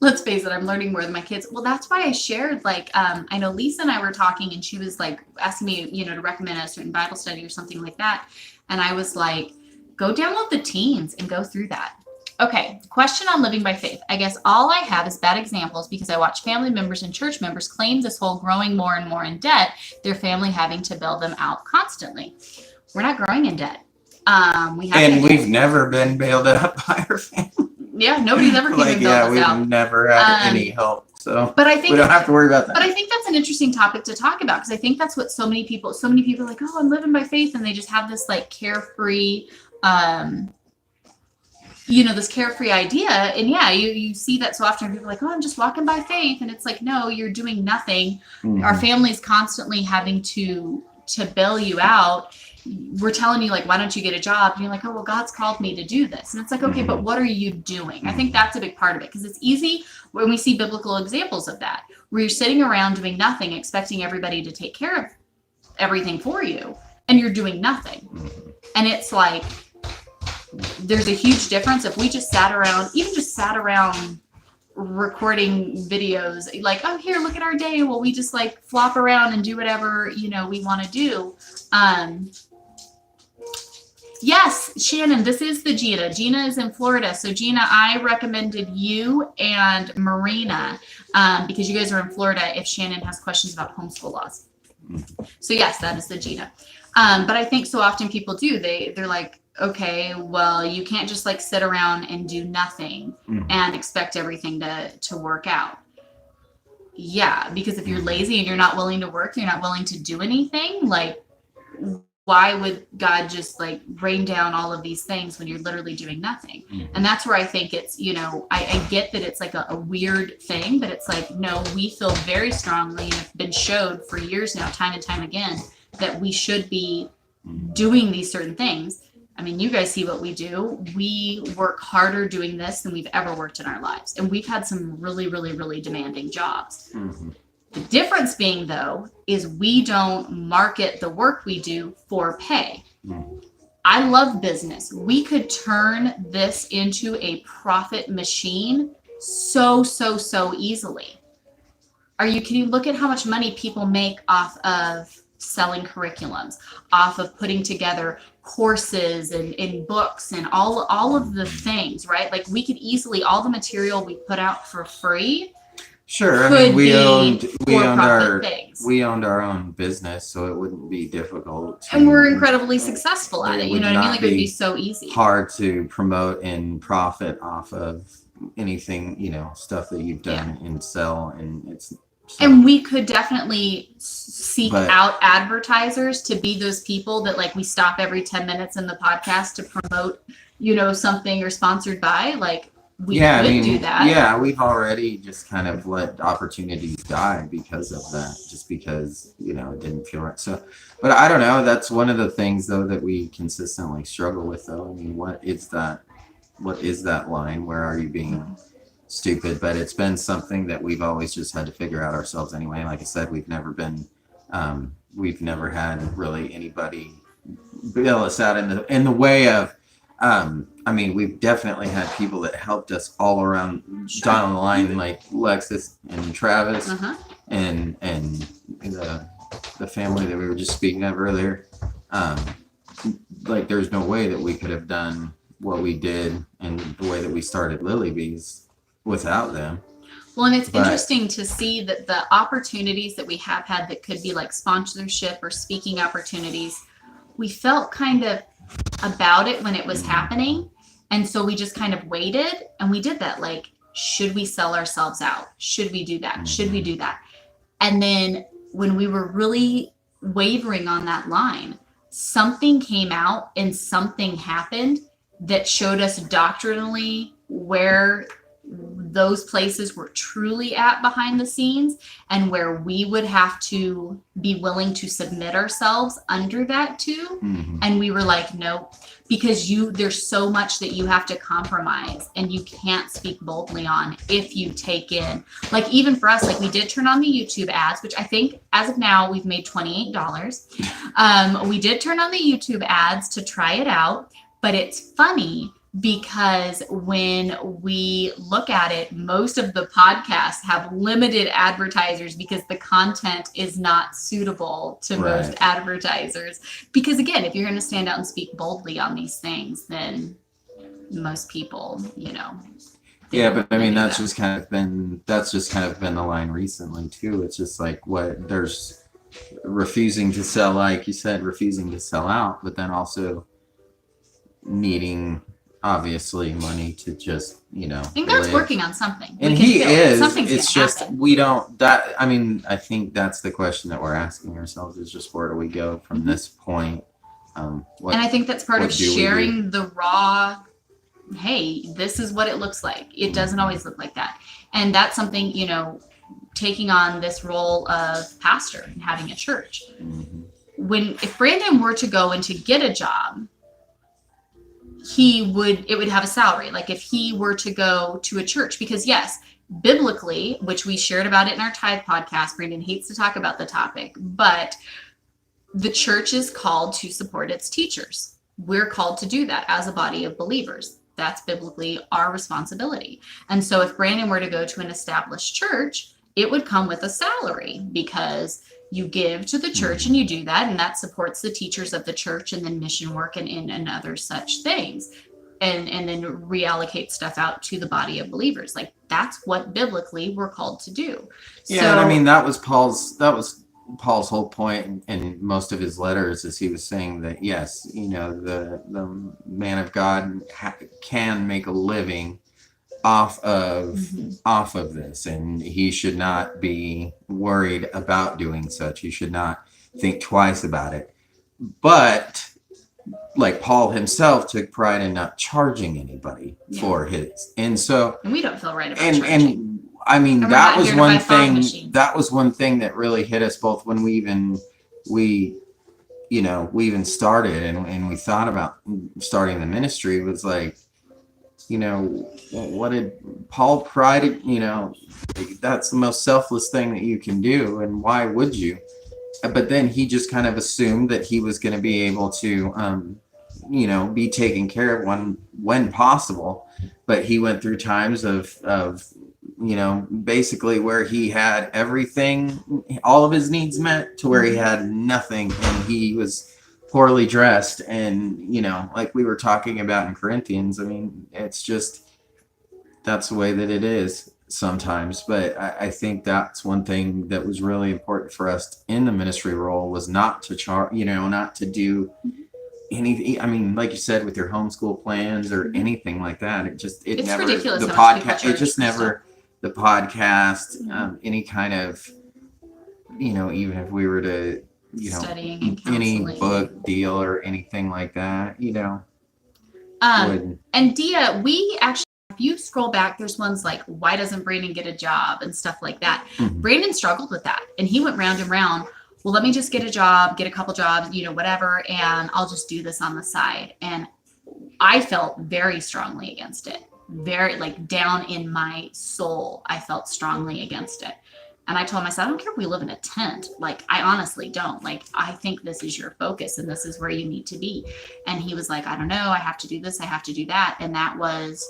Let's face it, I'm learning more than my kids. Well, that's why I shared, like, I know Lisa and I were talking and she was like asking me, to recommend a certain Bible study or something like that. And I was like, go download the Teens and go through that. Okay, question on living by faith. I guess all I have is bad examples because I watch family members and church members claim this whole growing more and more in debt, their family having to bail them out constantly. We're not growing in debt. We've never been bailed out by our family. Yeah, nobody's ever came and bailed us out. We've never had any help, so but I think we don't have to worry about that. But I think that's an interesting topic to talk about because I think that's what so many people are like, oh, I'm living by faith, and they just have this like carefree, this carefree idea. And yeah, you see that so often. People are like, oh, I'm just walking by faith, and it's like, no, you're doing nothing. Mhm. Our family's constantly having to bail you out. We're telling you, like, why don't you get a job? And you're like, oh, well, God's called me to do this. And it's like, okay, but what are you doing? I think that's a big part of it because it's easy when we see biblical examples of that, where you're sitting around doing nothing, expecting everybody to take care of everything for you, and you're doing nothing. And it's like, there's a huge difference if we just sat around recording videos like, oh, here, look at our day. Well, we just like flop around and do whatever, we want to do. Yes, Shannon, this is the Gina. Gina is in Florida. So Gina, I recommended you and Marina because you guys are in Florida if Shannon has questions about homeschool laws. So yes, that is the Gina. But I think so often people do, they're like, okay, well, you can't just like sit around and do nothing and expect everything to work out. Yeah, because if you're lazy and you're not willing to work, you're not willing to do anything, like, why would God just like rain down all of these things when you're literally doing nothing? And that's where I think it's, I get that it's like a weird thing, but it's like, no, we feel very strongly and have been showed for years now, time and time again, that we should be doing these certain things. I mean, you guys see what we do. We work harder doing this than we've ever worked in our lives. And we've had some really, really, really demanding jobs. Mm-hmm. The difference being, though, is we don't market the work we do for pay. I love business. We could turn this into a profit machine so easily. Are you kidding? Look at how much money people make off of selling curriculums, off of putting together courses and books and all of the things, right? Like we could easily, all the material we put out for free. Sure, I mean, we owned our own business, so it wouldn't be difficult. And we're incredibly successful at it. You know what I mean? Like it would be so easy. Hard to promote and profit off of anything, stuff that you've done and sell, and it's. So, and we could definitely seek out advertisers to be those people that like we stop every 10 minutes in the podcast to promote, something or sponsored by, like. We could do that. Yeah, we've already just kind of let opportunities die because of that, just because, it didn't feel right. So, but I don't know. That's one of the things, though, that we consistently struggle with, though. I mean, what is that line? Where are you being stupid? But it's been something that we've always just had to figure out ourselves anyway. Like I said, we've never had really anybody bail us out in the way of, I mean, we've definitely had people that helped us all around down the line, like Lexus and Travis and the family that we were just speaking of earlier. Like, there's no way that we could have done what we did and the way that we started Lily Bees without them. Well, and it's interesting to see that the opportunities that we have had that could be like sponsorship or speaking opportunities, we felt kind of about it when it was happening. And so we just kind of waited and we did that. Like, should we sell ourselves out? Should we do that? Should we do that? And then when we were really wavering on that line, something came out and something happened that showed us doctrinally where those places were truly at behind the scenes and where we would have to be willing to submit ourselves under that too. Mhm. And we were like, nope, because there's so much that you have to compromise and you can't speak boldly on if you take in, like, even for us, like, we did turn on the YouTube ads, which I think as of now we've made $28. We did turn on the YouTube ads to try it out, but it's funny because when we look at it, most of the podcasts have limited advertisers because the content is not suitable to most Right. advertisers. Because again, if you're going to stand out and speak boldly on these things, then most people, they Yeah, don't but I wanna mean do that's that. just kind of been the line recently too. It's just like there's refusing to sell, like you said, refusing to sell out, but then also needing obviously money to just, I think God's live. working on something. We And can he feel it. is. Something's It's gonna just happen. we don't. That I mean, I think that's the question that we're asking ourselves: is just where do we go from this point? What, And I think that's part of what do we do? sharing the raw, hey, this is what it looks like. It doesn't always look like that. And that's something, taking on this role of pastor and having a church. Mhm. If Brandon were to go and to get a job, it would have a salary. Like if he were to go to a church, because yes, biblically, which we shared about it in our tithe podcast, Brandon hates to talk about the topic, but the church is called to support its teachers. We're called to do that as a body of believers. That's biblically our responsibility. And so if Brandon were to go to an established church, it would come with a salary because you give to the church and you do that, and that supports the teachers of the church and then mission work and other such things. And then reallocate stuff out to the body of believers. Like that's what biblically we're called to do. Yeah, and I mean that was Paul's whole point in most of his letters, is he was saying that yes, the man of God can make a living off of this, and he should not be worried about doing such. He should not think twice about it. But like Paul himself took pride in not charging anybody for his, and so and we don't feel right about and charging. I mean, And we're that not was here to one buy fog thing. machines. That was one thing that really hit us both when we even started and we thought about starting the ministry. Was like, what did Paul prided? That's the most selfless thing that you can do, and why would you? But then he just kind of assumed that he was going to be able to, be taken care of when possible. But he went through times of basically where he had everything, all of his needs met, to where he had nothing, and he was poorly dressed. And, like we were talking about in Corinthians, I mean, it's just, that's the way that it is sometimes. But I think that's one thing that was really important for us in the ministry role, was not to not to do anything. I mean, like you said, with your homeschool plans or anything like that, it's never ridiculous the how much people podcast. charge It just for never the podcast, any kind of, even if we were to, Studying and any counseling. book deal or anything like that, wouldn't. And Dia, we actually, if you scroll back, there's ones like, why doesn't Brandon get a job and stuff like that. Mhm. Brandon struggled with that, and he went round and round. Well, let me just get a job, get a couple jobs, whatever, and I'll just do this on the side. And I felt very strongly against it. Very, like, down in my soul, I felt strongly against it. And I told myself, I don't care if we live in a tent. Like, I honestly don't. Like, I think this is your focus and this is where you need to be. And he was like, I don't know. I have to do this. I have to do that. And that was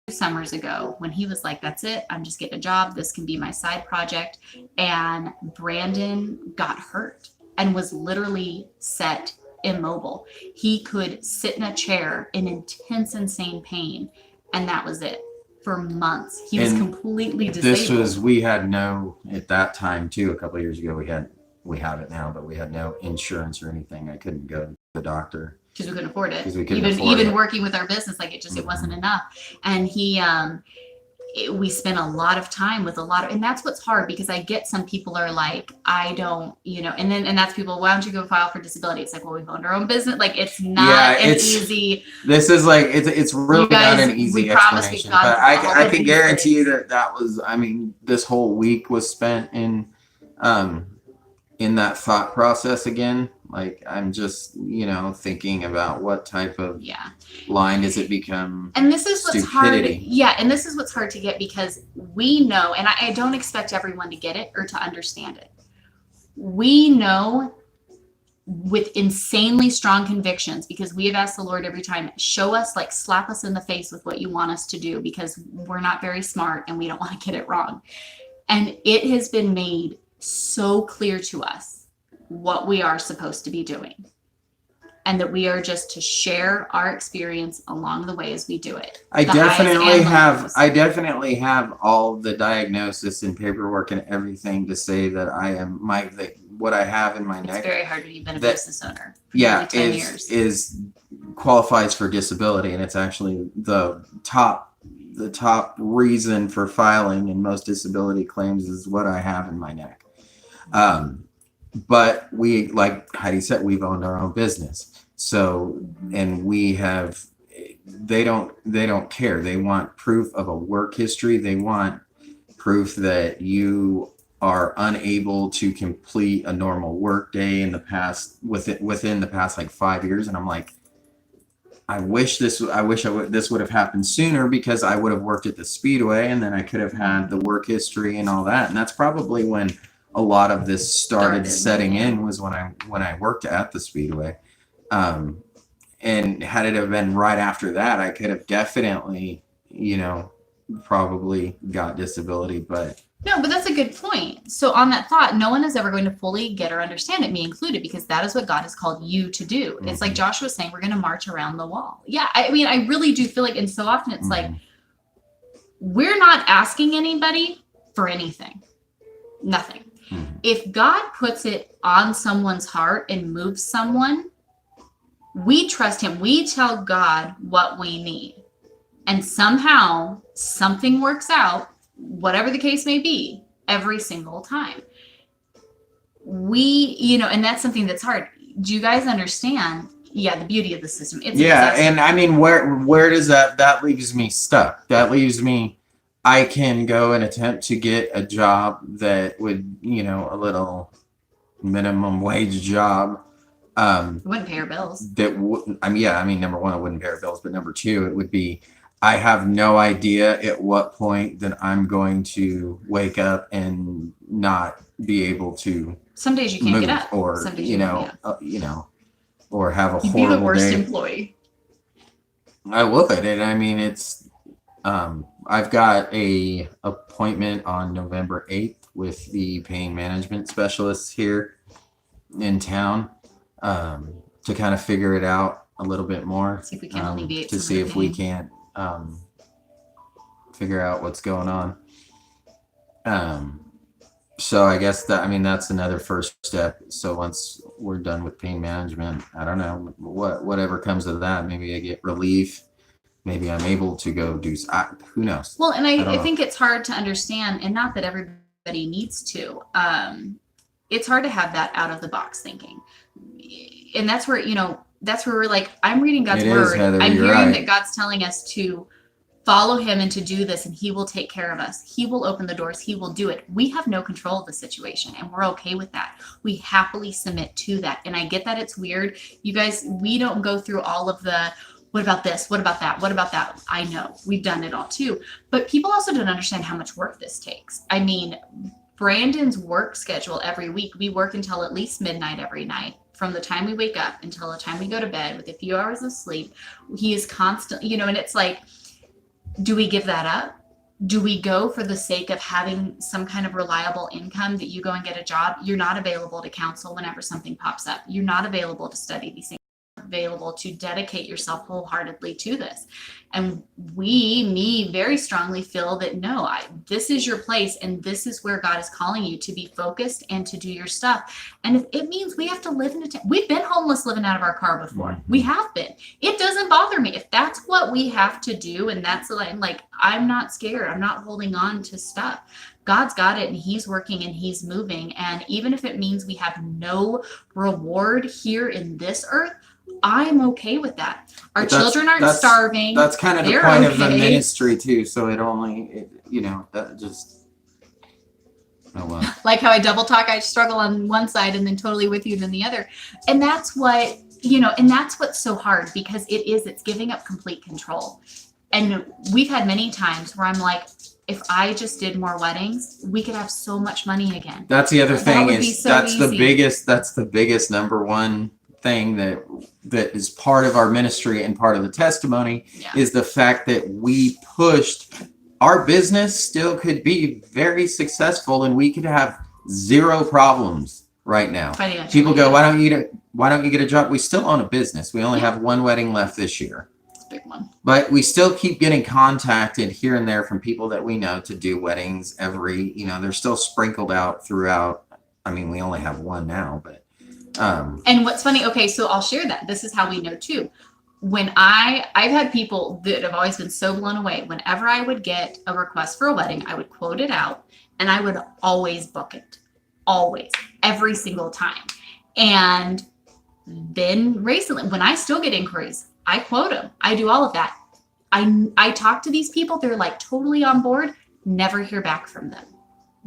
2 summers ago when he was like, that's it. I'm just getting a job. This can be my side project. And Brandon got hurt and was literally set immobile. He could sit in a chair in intense, insane pain. And that was it for months. He was And completely disabled. We had no, at that time too, a couple of years ago, we have it now, but we had no insurance or anything. I couldn't go to the doctor. Because we couldn't afford it. 'Cause we couldn't afford even it. working with our business, like it wasn't enough. And he we spend a lot of time with and that's what's hard, because I get some people are like, I don't, and that's people, why don't you go file for disability? It's like, well, we've owned our own business. Like, it's not easy. This is like, it's really guys, not an easy we promise we've explanation, gone but through all I of can these guarantee you things. that was, I mean, this whole week was spent in that thought process again. Like, I'm just, thinking about what type of line does it become. And this is what's stupidity. hard. Yeah. And this is what's hard to get, because we know, and I don't expect everyone to get it or to understand it. We know with insanely strong convictions, because we have asked the Lord every time, show us, like, slap us in the face with what you want us to do, because we're not very smart and we don't want to get it wrong. And it has been made so clear to us what we are supposed to be doing, and that we are just to share our experience along the way as we do it. I definitely have all the diagnosis and paperwork and everything to say that I am what I have in my It's neck. very hard to be a business owner. For Yeah, nearly 10 years. is qualifies for disability, and it's actually the top reason for filing in most disability claims is what I have in my neck. But we, like Heidi said, we've owned our own business. So, and they don't care. They want proof of a work history. They want proof that you are unable to complete a normal work day in the past, within the past like 5 years. And I'm like, I wish this would have happened sooner, because I would have worked at the Speedway, and then I could have had the work history and all that. And that's probably when a lot of this started setting in, was when I worked at the Speedway. And had it have been right after that, I could have definitely, probably got disability. But No, but that's a good point. So on that thought, no one is ever going to fully get or understand it, me included, because that is what God has called you to do. It's like Joshua was saying, we're going to march around the wall. Yeah, I mean, I really do feel like, and so often it's like, we're not asking anybody for anything. Nothing. If God puts it on someone's heart and moves someone, we trust him. We tell God what we need. And somehow something works out, whatever the case may be, every single time. And that's something that's hard. Do you guys understand? Yeah, the beauty of the system. And I mean, where does that leaves me stuck? That leaves me, I can go and attempt to get a job that would, a little minimum wage job. It wouldn't pay our bills. Number one, it wouldn't pay our bills, but number two, it would be, I have no idea at what point that I'm going to wake up and not be able to. Some days you can't get up, or some days or have a You'd horrible be the worst day. employee. I would, and I mean, it's. I've got a appointment on November 8th with the pain management specialists here in town, to kind of figure it out a little bit more. See if we can alleviate to some see of the if we pain. can't figure out what's going on. So I guess that's another first step. So once we're done with pain management, I don't know whatever comes of that. Maybe I get relief. Maybe I'm able to go do. Who knows? Well, and I think it's hard to understand, and not that everybody needs to. It's hard to have that out of the box thinking, and that's where we're like, I'm reading God's word. Heather, I'm hearing right. that God's telling us to follow him and to do this, and he will take care of us. He will open the doors. He will do it. We have no control of the situation, and we're okay with that. We happily submit to that. And I get that it's weird. You guys, we don't go through all of the, what about this? What about that? What about that? I know we've done it all too, but people also don't understand how much work this takes. I mean, Brandon's work schedule every week, we work until at least midnight every night. From the time we wake up until the time we go to bed with a few hours of sleep, he is constant, and it's like, do we give that up? Do we go for the sake of having some kind of reliable income, that you go and get a job? You're not available to counsel whenever something pops up. You're not available to study these things. available to dedicate yourself wholeheartedly to this. And me very strongly feel that no, this is your place and this is where God is calling you to be focused and to do your stuff. And if it means we have to live in a tent, we've been homeless living out of our car before. Mhm. We have been. It doesn't bother me. If that's what we have to do and that's like, I'm not scared. I'm not holding on to stuff. God's got it and he's working and he's moving. And even if it means we have no reward here in this earth, I'm okay with that. Our But that's- children aren't that's- starving. That's kind of the They're point of the okay. ministry too. So that just. Oh well. Like how I double talk, I struggle on one side and then totally with you than the other. And that's what, and that's what's so hard because it's giving up complete control. And we've had many times where I'm like, if I just did more weddings, we could have so much money again. That's the other That thing would be is so that's easy. the biggest number one thing that is part of our ministry and part of the testimony Yeah. is the fact that we pushed our business still could be very successful and we could have zero problems right now. Financially, People go, yeah. why don't you get a job? We still own a business. We only have one wedding left this year. It's a big one. But we still keep getting contacted here and there from people that we know to do weddings they're still sprinkled out throughout. I mean, we only have one now, but And what's funny, okay, so I'll share that. This is how we know too. When I've had people that have always been so blown away. Whenever I would get a request for a wedding, I would quote it out and I would always book it. Always. Every single time. And then recently, when I still get inquiries, I quote them. I do all of that. I talk to these people. They're like totally on board. Never hear back from them.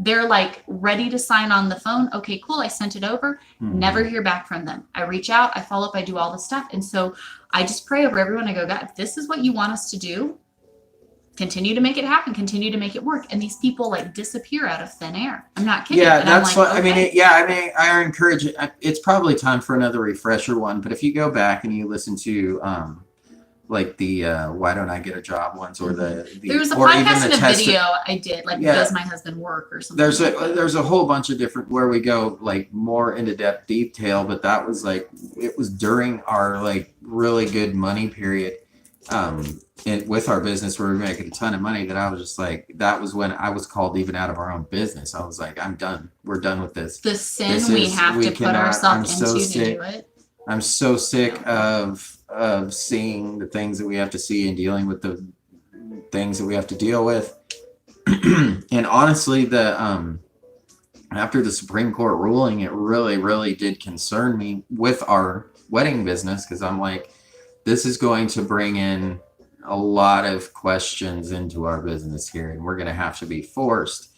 They're like ready to sign on the phone. Okay, cool. I sent it over. Never hear back from them. I reach out. I follow up. I do all the stuff. And so I just pray over everyone. I go, God, if this is what you want us to do, continue to make it happen. Continue to make it work. And these people like disappear out of thin air. I'm not kidding. yeah, And I'm that's like, what okay. I encourage it. It's probably time for another refresher one. But if you go back and you listen to like the why don't I get a job ones or the There was a or even podcast the and a testi- video I did, like, Yeah. does my husband work or something? there's a whole bunch of different where we go like more into depth detail, but that was like it was during our like really good money period and with our business where we were making a ton of money that I was just like that was when I was called even out of our own business. I was like, I'm done. We're done with this. The sin This we is- have we to put cannot- ourselves I'm so into to sick. do it. I'm so sick of seeing the things that we have to see and dealing with the things that we have to deal with. And honestly, the after the Supreme Court ruling, it really, really did concern me with our wedding business because I'm like, this is going to bring in a lot of questions into our business here, and we're going to have to be forced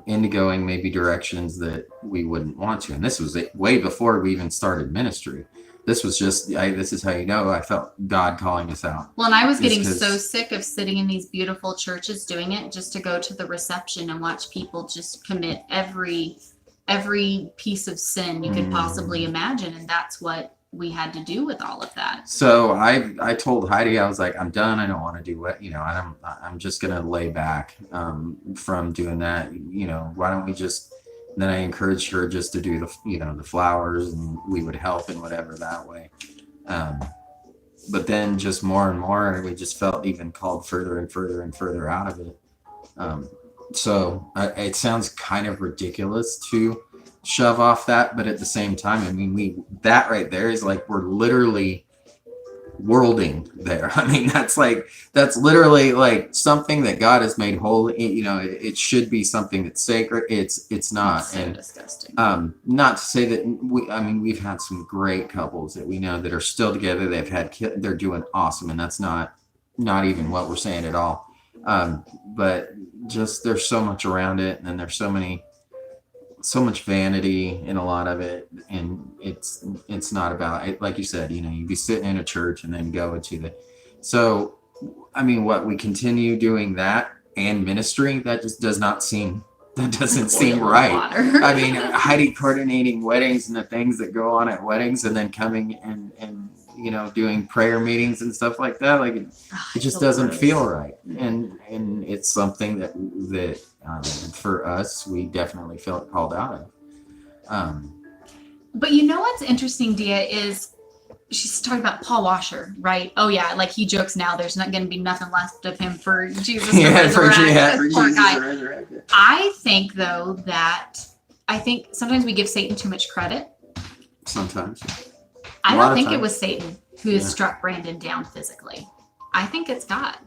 into going maybe directions that we wouldn't want to. And this was way before we even started ministry. This was just, this is how you know I felt God calling us out. Well, and I was Just getting 'cause- so sick of sitting in these beautiful churches doing it just to go to the reception and watch people just commit every piece of sin you could possibly imagine. And that's what we had to do with all of that. So I told Heidi, I was like, I'm done. I don't want to do what, I'm just going to lay back from doing that. Why don't we just, then I encouraged her just to do the flowers and we would help in whatever that way. But then just more and more, we just felt even called further and further and further out of it. So it sounds kind of ridiculous to shove off that, but at the same time, I mean, that right there is like we're literally worlding there. I mean, that's literally like something that God has made holy. It should be something that's sacred. It's not. It's so And disgusting. not to say that we've had some great couples that we know that are still together. They've had they're doing awesome, and that's not even what we're saying at all. But just there's so much around it, and then there's so much vanity in a lot of it, and it's not about it. Like you said, you'd be sitting in a church and then go into the. So, I mean, we continue doing that and ministry? That just doesn't seem right. Water. I mean, Heidi coordinating weddings and the things that go on at weddings, and then coming and doing prayer meetings and stuff like that. Like it just doesn't feel right, and it's something that for us we definitely felt called out of. But you know what's interesting, Dia, is she's talking about Paul Washer, right? Oh yeah, like he jokes now. There's not going to be nothing left of him for Jesus to resurrect. for Poor Jesus guy. to resurrect it. I think though that I think sometimes we give Satan too much credit. Sometimes. I A lot don't of think it times. was Satan who Yeah. struck Brandon down physically. I think it's God.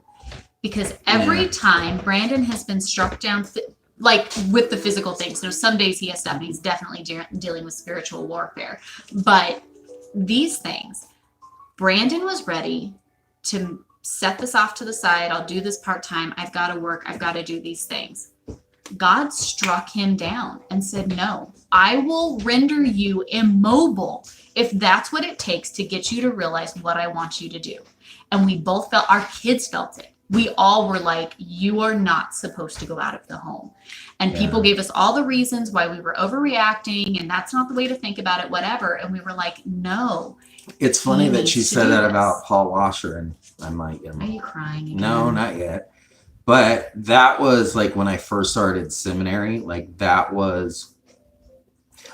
Because every time Brandon has been struck down, like with the physical things, some days he has stuff and he's definitely dealing with spiritual warfare. But these things, Brandon was ready to set this off to the side. I'll do this part-time. I've got to work. I've got to do these things. God struck him down and said, no, I will render you immobile if that's what it takes to get you to realize what I want you to do. And we both felt, our kids felt it. We all were like, you are not supposed to go out of the home. And people gave us all the reasons why we were overreacting and that's not the way to think about it, whatever. And we were like, no. It's funny He that needs she to said do that this. about Paul Washer, and I might. Are you crying again? No, not yet. But that was like when I first started seminary. Like that was.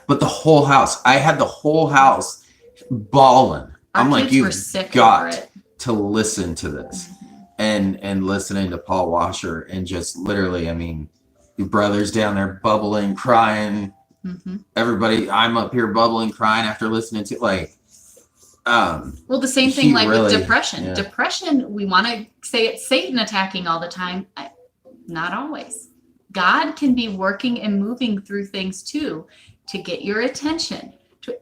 But the whole house, I had the whole house bawling. Our I'm like, kids were you've sick over got it. to listen to this, and listening to Paul Washer, and just literally, I mean, your brother's down there bubbling, crying. Mm-hmm. Everybody, I'm up here bubbling, crying after listening to Well, the same thing He like really- with depression. yeah. Depression, we want to say it's Satan attacking all the time. Not always. God can be working and moving through things too to get your attention.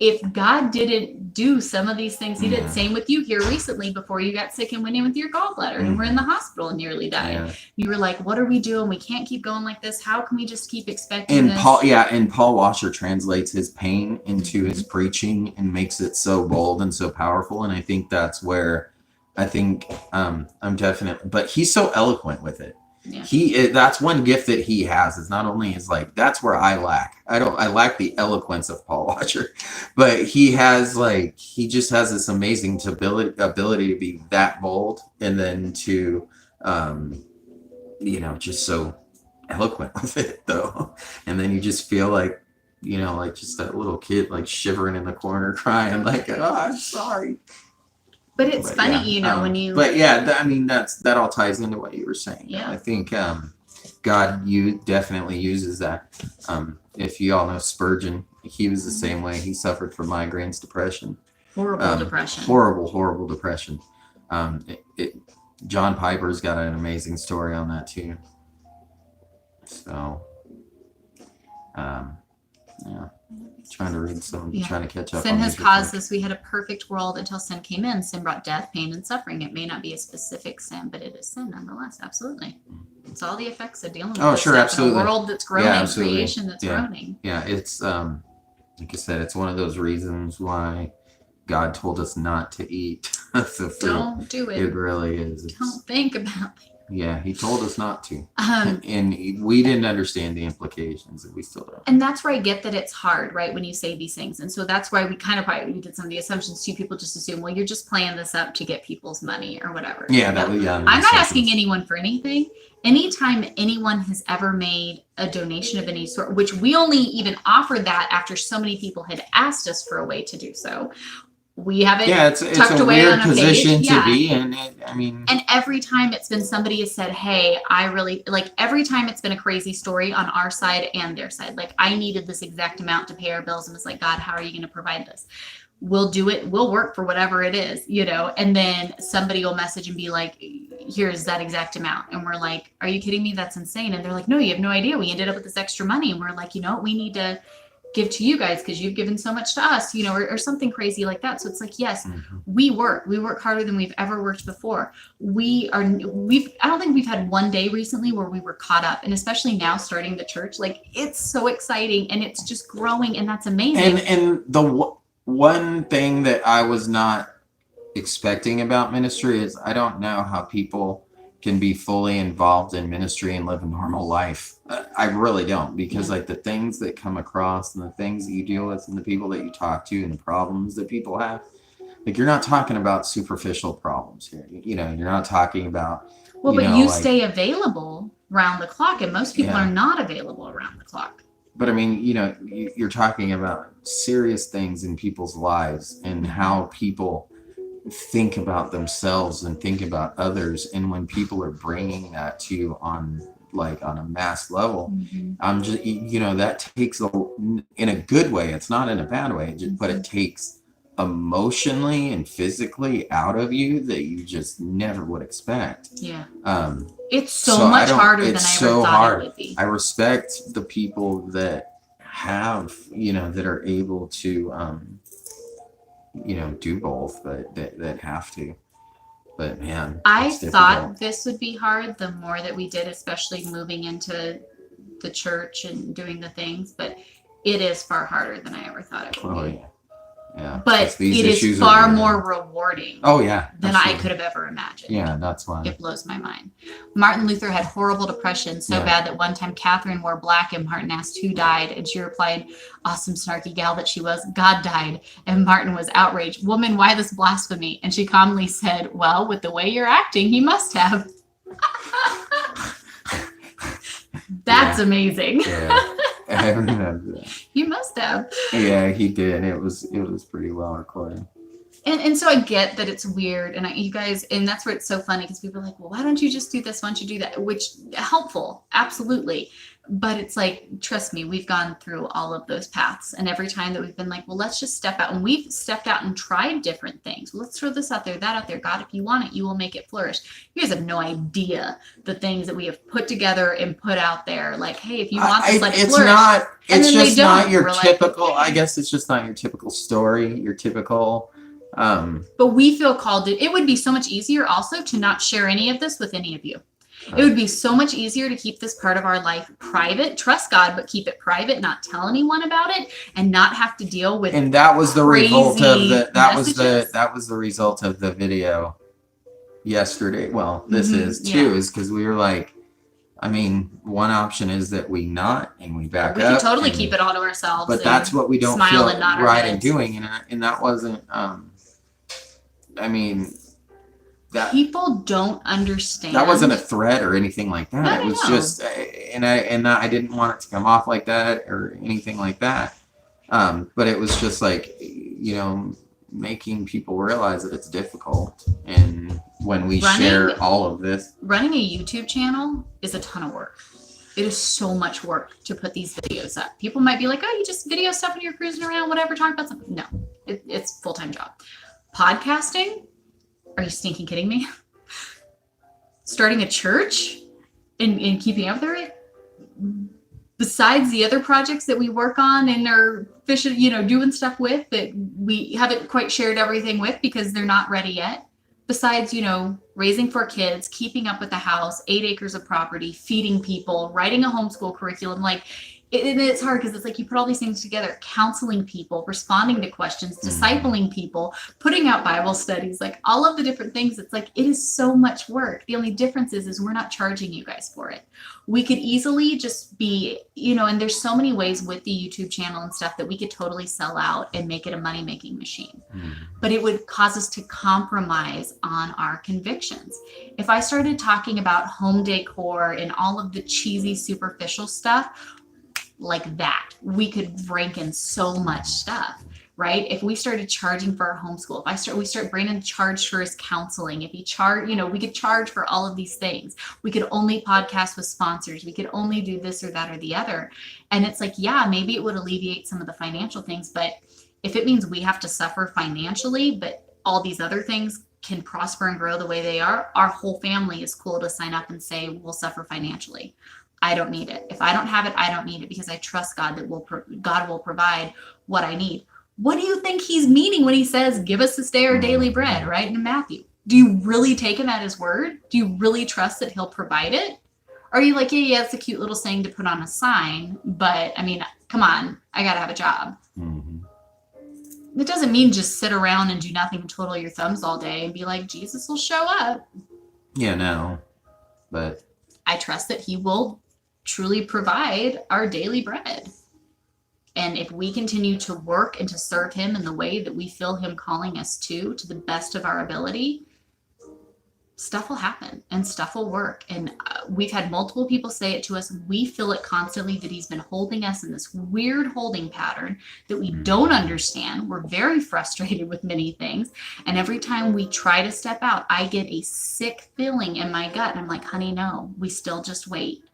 If God didn't do some of these things he did, Yeah. same with you here recently before you got sick and went in with your gallbladder and were in the hospital and nearly died. yeah. You were like, what are we doing? We can't keep going like this. How can we just keep expecting And this? Paul Washer translates his pain into his preaching and makes it so bold and so powerful. And I think that's where I think I'm definitely, but he's so eloquent with it. Yeah. That's one gift that he has. Is not only is like, that's where I lack. I lack the eloquence of Paul Washer, but he just has this amazing ability to be that bold, and then to, just so eloquent with it though. And then you just feel like, like just that little kid, like shivering in the corner crying, like, oh, I'm sorry. But it's But funny, yeah, when you. But yeah, that all ties into what you were saying. Yeah. I think God, definitely uses that. If you all know Spurgeon, he was the same way. He suffered from migraines, depression, Horrible depression. horrible depression. John Piper's got an amazing story on that too. So, yeah. Trying to read some, Yeah. trying to catch up. Sin on has these caused before. this. We had a perfect world until sin came in. Sin brought death, pain, and suffering. It may not be a specific sin, but it is sin nonetheless. Absolutely. It's all the effects of dealing with Oh, this sure, stuff in absolutely. a world that's growing, absolutely. creation that's Yeah. groaning. Yeah, it's like I said, it's one of those reasons why God told us not to eat the fruit. Don't do it. It really is. Don't think about it. Yeah, he told us not to. And we didn't understand the implications, and we still don't. And that's where I get that it's hard, right, when you say these things. And so that's why we we did some of the assumptions too. People just assume, well, you're just playing this up to get people's money or whatever. Yeah, No. I'm I'm not asking anyone for anything. Anytime anyone has ever made a donation of any sort, which we only even offered that after so many people had asked us for a way to do so. We haven't it's tucked a away weird on a position page. to Yeah. be in. And every time it's been somebody has said, hey, I really like every time it's been a crazy story on our side and their side. Like I needed this exact amount to pay our bills and it's like, God, how are you going to provide this? We'll do it. We'll work for whatever it is, and then somebody will message and be like, here's that exact amount. And we're like, are you kidding me? That's insane. And they're like, no, you have no idea. We ended up with this extra money. And we're like, we need to give to you guys because you've given so much to us, or something crazy like that. So it's like, yes, we work harder than we've ever worked before. I don't think we've had one day recently where we were caught up, and especially now starting the church, like it's so exciting and it's just growing, and that's amazing. And the one thing that I was not expecting about ministry is I don't know how people can be fully involved in ministry and live a normal life. I really don't, because like the things that come across and the things that you deal with and the people that you talk to and the problems that people have, like you're not talking about superficial problems here. You're not talking about, stay available round the clock, and most people are not available around the clock. But I mean, you're talking about serious things in people's lives and how people think about themselves and think about others. And when people are bringing that to you on a mass level, I'm just, that takes in a good way. It's not in a bad way, but it takes emotionally and physically out of you that you just never would expect. Yeah. It's so much harder than I ever thought it would be. I respect the people that have, that are able to, do both, but that have to. But man, I it's thought difficult. this would be hard the more that we did, especially moving into the church and doing the things, but it is far harder than I ever thought it would be. Yeah. But it is far more rewarding than I could have ever imagined. Yeah, that's why. It blows my mind. Martin Luther had horrible depression, so bad that one time Catherine wore black and Martin asked who died, and she replied, awesome snarky gal that she was, God died. And Martin was outraged. Woman, why this blasphemy? And she calmly said, well, with the way you're acting, he must have. That's amazing. Yeah. I remember that. You must have. Yeah, he did. It was pretty well recorded. And so I get that it's weird, and you guys, and that's where it's so funny because people are like, well, why don't you just do this? Why don't you do that? Which helpful, absolutely. But it's like, trust me, we've gone through all of those paths, and every time that we've been like, well, let's just step out, and we've stepped out and tried different things. Well, let's throw this out there, that out there. God, if you want it, you will make it flourish. You guys have no idea the things that we have put together and put out there. Like, hey, if you want this, let it flourish. It's just not your typical. I guess it's just not your typical story. Your typical. But we feel called to. It would be so much easier also to not share any of this with any of you. It would be so much easier to keep this part of our life private. Trust God, but keep it private. Not tell anyone about it, and not have to deal with. And that was the result of the. That was the result of the video yesterday. Well, this is too, is because we were like, I mean, one option is that we not and we back up. We can totally keep it all to ourselves. But that's what we don't feel right in doing, and that wasn't. I mean. That, people don't understand. That wasn't a threat or anything like that. No, it was just, and I didn't want it to come off like that or anything like that. But it was just like, making people realize that it's difficult. And when we share all of this, running a YouTube channel is a ton of work. It is so much work to put these videos up. People might be like, oh, you just video stuff and you're cruising around, whatever, talking about something. No, it's a full-time job. Podcasting. Are you stinking kidding me? Starting a church and keeping up with it? Besides the other projects that we work on and are fishing, doing stuff with that we haven't quite shared everything with because they're not ready yet. Besides, raising 4 kids, keeping up with the house, 8 acres of property, feeding people, writing a homeschool curriculum, it's hard because it's like you put all these things together, counseling people, responding to questions, discipling people, putting out Bible studies, like all of the different things. It's like, it is so much work. The only difference is we're not charging you guys for it. We could easily just be, and there's so many ways with the YouTube channel and stuff that we could totally sell out and make it a money-making machine. But it would cause us to compromise on our convictions. If I started talking about home decor and all of the cheesy, superficial stuff, like that, we could rank in so much stuff, right? If we started charging for our homeschool, we start Brandon charged for his counseling. If he charge, we could charge for all of these things. We could only podcast with sponsors. We could only do this or that or the other. And it's like, yeah, maybe it would alleviate some of the financial things, but if it means we have to suffer financially, but all these other things can prosper and grow the way they are, our whole family is cool to sign up and say, we'll suffer financially. I don't need it. If I don't have it, I don't need it because I trust God that God will provide what I need. What do you think he's meaning when he says, give us this day our daily bread, right? In Matthew. Do you really take him at his word? Do you really trust that he'll provide it? Or are you like, yeah, it's a cute little saying to put on a sign, but I mean, come on, I got to have a job. It doesn't mean just sit around and do nothing and twiddle your thumbs all day and be like, Jesus will show up. Yeah, no, but I trust that he will truly provide our daily bread. And if we continue to work and to serve him in the way that we feel him calling us to the best of our ability, stuff will happen and stuff will work. And we've had multiple people say it to us. We feel it constantly that he's been holding us in this weird holding pattern that we don't understand. We're very frustrated with many things. And every time we try to step out, I get a sick feeling in my gut. And I'm like, honey, no, we still just wait.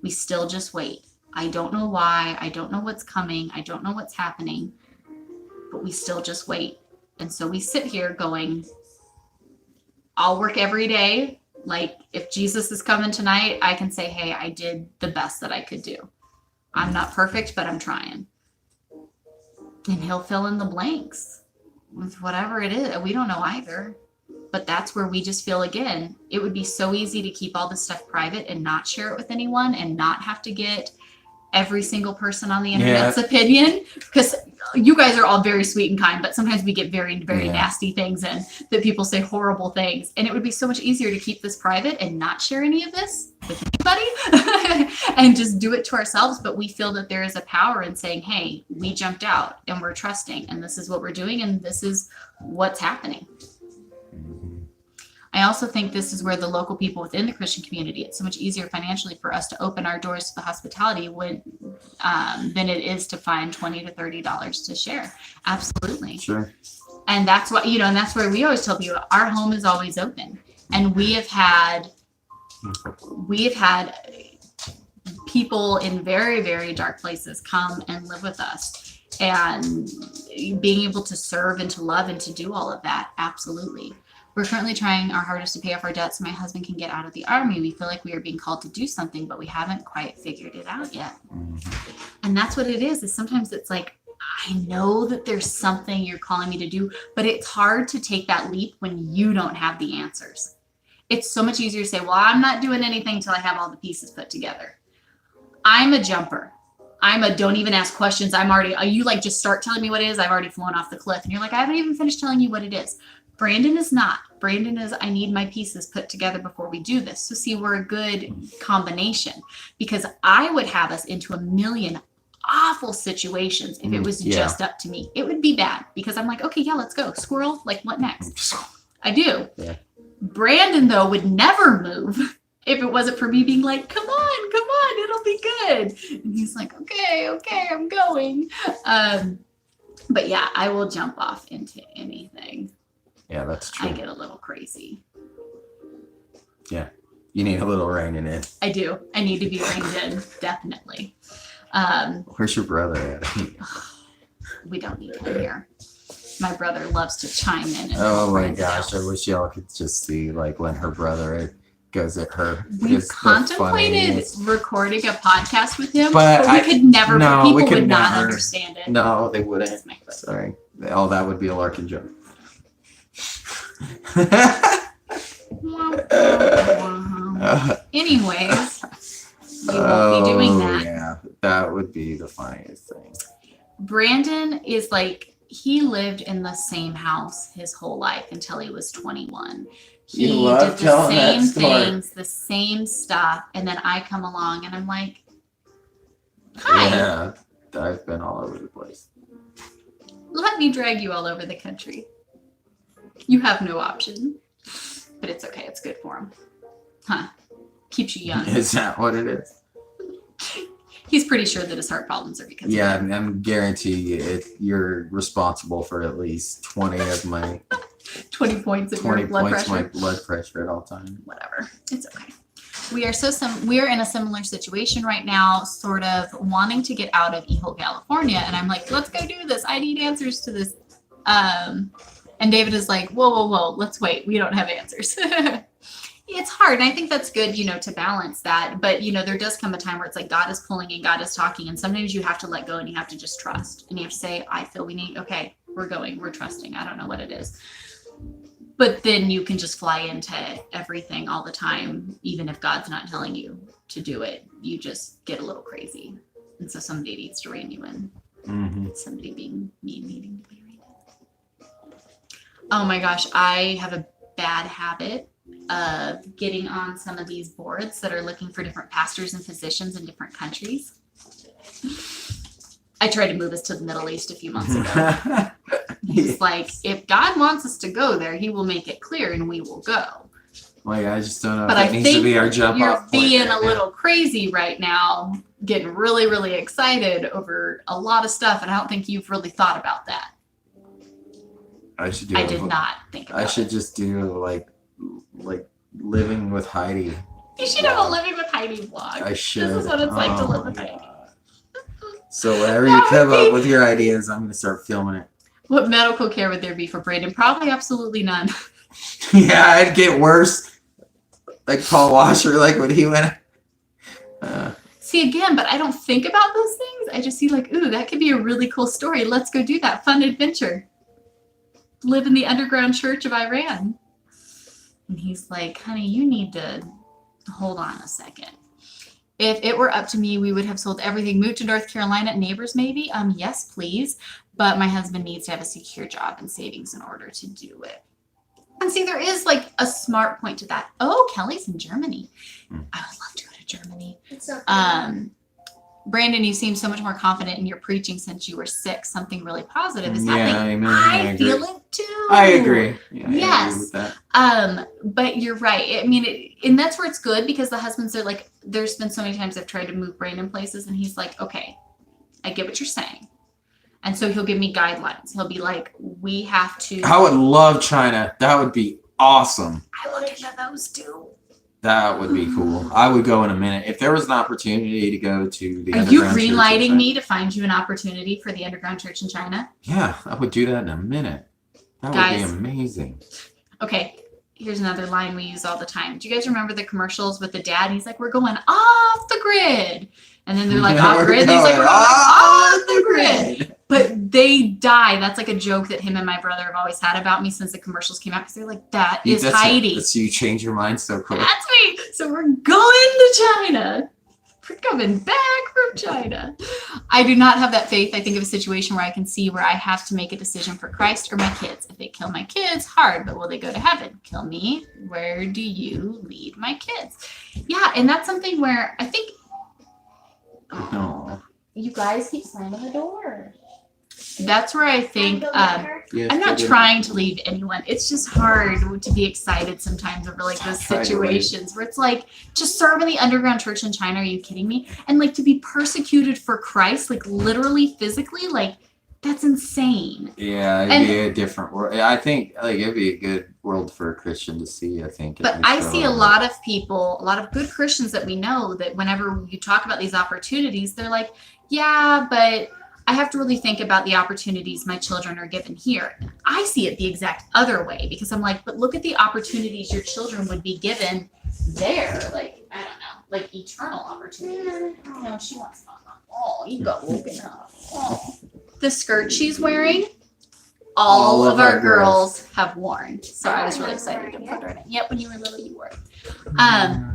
We still just wait. I don't know why. I don't know what's coming. I don't know what's happening, but we still just wait. And so we sit here going, I'll work every day. Like if Jesus is coming tonight, I can say, hey, I did the best that I could do. I'm not perfect, but I'm trying. And he'll fill in the blanks with whatever it is. We don't know either. But that's where we just feel, again, it would be so easy to keep all this stuff private and not share it with anyone and not have to get every single person on the internet's opinion, because you guys are all very sweet and kind, but sometimes we get very, very nasty things and that people say horrible things. And it would be so much easier to keep this private and not share any of this with anybody and just do it to ourselves. But we feel that there is a power in saying, hey, we jumped out and we're trusting and this is what we're doing and this is what's happening. I also think this is where the local people within the Christian community, it's so much easier financially for us to open our doors to the hospitality than it is to find $20 to $30 to share. Absolutely. Sure. And that's what, and that's where we always tell people our home is always open. And we have had people in very, very dark places come and live with us, and being able to serve and to love and to do all of that. Absolutely. We're currently trying our hardest to pay off our debt so my husband can get out of the Army. We feel like we are being called to do something, but we haven't quite figured it out yet. And that's what it is sometimes it's like, I know that there's something you're calling me to do, but it's hard to take that leap when you don't have the answers. It's so much easier to say, well, I'm not doing anything till I have all the pieces put together. I'm a jumper. I'm a don't even ask questions. You like just start telling me what it is. I've already flown off the cliff. And you're like, I haven't even finished telling you what it is. Brandon is not. Brandon is, I need my pieces put together before we do this. So see, we're a good combination, because I would have us into a million awful situations if it was just up to me. It would be bad because I'm like, okay, yeah, let's go. Squirrel, like what next? I do. Yeah. Brandon, though, would never move if it wasn't for me being like, come on, it'll be good. And he's like, okay, I'm going. But yeah, I will jump off into anything. Yeah, that's true. I get a little crazy. Yeah. You need a little reining in. I do. I need to be reined in, definitely. Where's your brother at? We don't need him here. My brother loves to chime in. Oh my gosh, I wish y'all could just see like when her brother goes at her. We contemplated recording a podcast with him, but we could never. People would not understand it. No, they wouldn't. Sorry. Oh, that would be a Larkin joke. Anyways, we won't be doing that. Yeah, that would be the funniest thing. Brandon is like, he lived in the same house his whole life until he was 21. He did the same things, the same stuff, and then I come along and I'm like, hi. Yeah, I've been all over the place. Let me drag you all over the country. You have no option. But it's okay. It's good for him. Huh. Keeps you young. Is that what it is? He's pretty sure that his heart problems are because of it. I'm guarantee you're responsible for at least 20 of my 20 points of your blood pressure. 20 points my blood pressure at all times. Whatever. It's okay. We're in a similar situation right now, sort of wanting to get out of Eagle, California. And I'm like, let's go do this. I need answers to this. And David is like, whoa, let's wait. We don't have answers. It's hard. And I think that's good, to balance that. But, there does come a time where it's like God is pulling and God is talking. And sometimes you have to let go and you have to just trust. And you have to say, I feel okay, we're going, we're trusting. I don't know what it is. But then you can just fly into everything all the time. Even if God's not telling you to do it, you just get a little crazy. And so somebody needs to rein you in. Mm-hmm. Somebody being me needing to be reined in. Oh my gosh, I have a bad habit of getting on some of these boards that are looking for different pastors and physicians in different countries. I tried to move us to the Middle East a few months ago. He's like, if God wants us to go there, he will make it clear and we will go. Like, I just don't know But if I it needs to think be our jump you're off point being right a now. little crazy right now, getting really, really excited over a lot of stuff, and I don't think you've really thought about that. I should do I a did vlog. not think about I should it. just do like living with Heidi. You should have a Living with Heidi vlog. I should. This is what it's like to Oh live my with Heidi. God. So whenever That you would come be- up with your ideas, I'm gonna start filming it. What medical care would there be for Brayden? Probably absolutely none. Yeah, it'd get worse. Like Paul Washer, like when he went. See, again, but I don't think about those things. I just see like, ooh, that could be a really cool story. Let's go do that. Fun adventure. Live in the underground church of Iran. And he's like, honey, you need to hold on a second. If it were up to me, we would have sold everything, moved to North Carolina, neighbors maybe. Yes, please. But my husband needs to have a secure job and savings in order to do it. And see, there is like a smart point to that. Oh, Kelly's in Germany. I would love to go to Germany. It's okay. Brandon, you seem so much more confident in your preaching since you were sick. Something really positive is Yeah, happening. I I agree. feel it too. I agree. Yeah, I Yes. agree with that. But you're right. I mean, and that's where it's good because the husbands are like, there's been so many times I've tried to move Brandon places and he's like, okay, I get what you're saying. And so he'll give me guidelines. He'll be like, we have to. I would love China. That would be awesome. I want to go those too. That would be cool. I would go in a minute. If there was an opportunity to go to the Are you underground church in greenlighting China- me to find you an opportunity for the underground church in China? Yeah, I would do that in a minute. That Guys. would be amazing. Okay, here's another line we use all the time. Do you guys remember the commercials with the dad? He's like, we're going off the grid. And then they're like, off We're grid. And he's like, we're going going off the grid. But they die. That's like a joke that him and my brother have always had about me since the commercials came out. Because they're like, that is Heidi. That's you change your mind so quick. That's me. So we're going to China. We're coming back from China. I do not have that faith. I think of a situation where I can see where I have to make a decision for Christ or my kids. If they kill my kids, hard, but will they go to heaven? Kill me. Where do you lead my kids? Yeah, and that's something where I think No. you guys keep slamming the door. That's where I think Go get her. Yes, I'm not I did. trying to leave anyone. It's just hard to be excited sometimes over like those Try to leave. situations where it's like, just serve in the underground church in China. Are you kidding me? And like to be persecuted for Christ, like literally, physically, like that's insane. Yeah, it'd And- be a different world. I think like it'd be a good world for a Christian to see. I think. But I see a lot of people, a lot of good Christians that we know that whenever you talk about these opportunities, they're like, yeah, but I have to really think about the opportunities my children are given here. I see it the exact other way because I'm like, but look at the opportunities your children would be given there. Like, I don't know, like eternal opportunities. No, she wants mama. Oh, you got woken up. Oh. The skirt she's wearing, all of our girls have worn. So I was really excited to put her in it. Yep, when you were little, you wore it. I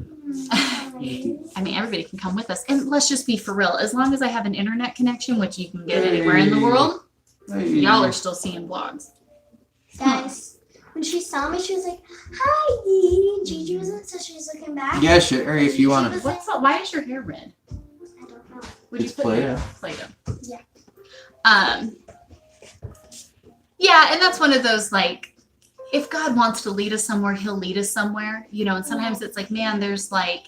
mean, everybody can come with us. And let's just be for real. As long as I have an internet connection, which you can get anywhere in the world, y'all are still seeing vlogs. Guys, when she saw me, she was like, hi. Gigi wasn't, so she was looking back. Yeah, sure. If you want to. What's up? Why is your hair red? I don't know. Would It's Play-Doh. Play-Doh. Yeah. Yeah, and that's one of those like, if God wants to lead us somewhere, He'll lead us somewhere. You know, and sometimes it's like, man, there's like,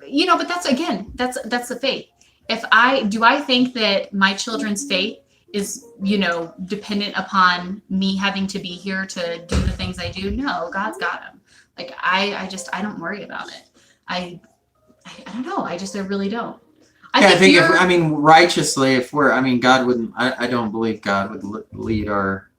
you know, but that's again, that's the faith. Do I think that my children's faith is, you know, dependent upon me having to be here to do the things I do? No, God's got them. Like I don't worry about it. I don't know. I really don't. I think if, you're- I mean, righteously, if we're, I mean, God wouldn't, I don't believe God would lead our,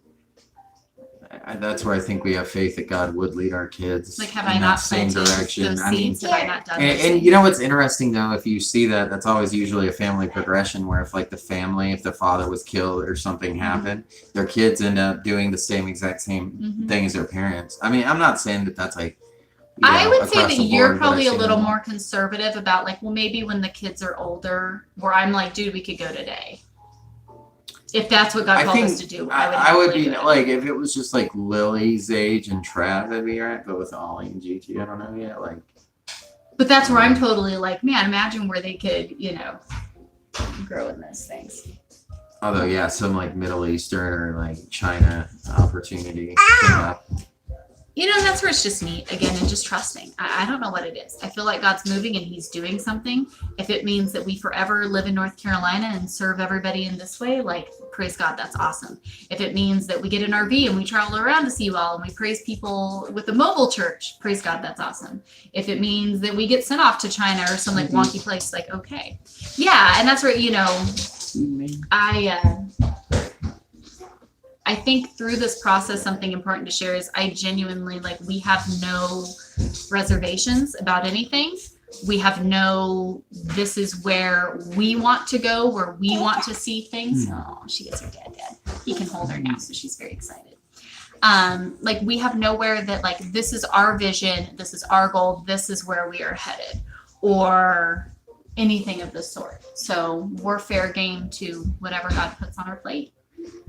that's where I think we have faith that God would lead our kids like, have in I that not same planted direction. those I mean, seeds? Have I not done those and things? you know what's interesting though, if you see that, that's always usually a family progression where if like the family, if the father was killed or something happened, their kids end up doing the exact same Mhm. thing as their parents. I mean, I'm not saying that that's like, you I know, would say across that the you're board, but I've probably a seen little them. more conservative about like, well, maybe when the kids are older, where I'm like, dude, we could go today. If that's what God I called think us to do, I would happily be go. like, if it was just like Lily's age and Trav, that'd be alright. But with Ollie and Gigi, I don't know yet. Like, But that's where I'm totally like, man, imagine where they could, you know, grow in those things. although yeah, some like Middle Eastern or like China opportunity came up. You know, that's where it's just neat again and just trusting. I don't know what it is. I feel like God's moving and he's doing something. If it means that we forever live in North Carolina and serve everybody in this way, like, praise God, that's awesome. If it means that we get an RV and we travel around to see you all and we praise people with a mobile church, praise God, that's awesome. If it means that we get sent off to China or some like wonky place, like, okay. Yeah, and that's where, you know, I think through this process, something important to share is I genuinely, like, we have no reservations about anything. We have no, this is where we want to go, where we want to see things. Oh, she gets her dad. He can hold her now, so she's very excited. Like, we have nowhere that, like, this is our vision, this is our goal, this is where we are headed, or anything of the sort. So we're fair game to whatever God puts on our plate.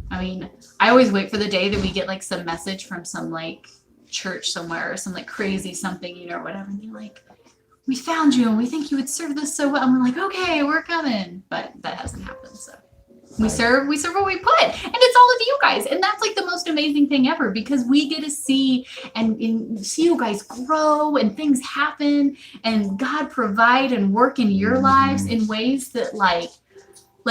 I mean, I always wait for the day that we get like some message from some like church somewhere or some like crazy something, you know, or whatever. And they're like, we found you and we think you would serve this so well. And we're like, okay, we're coming. But that hasn't happened. So we serve what we put. And it's all of you guys. And that's like the most amazing thing ever, because we get to see and see you guys grow and things happen and God provide and work in your lives in ways that like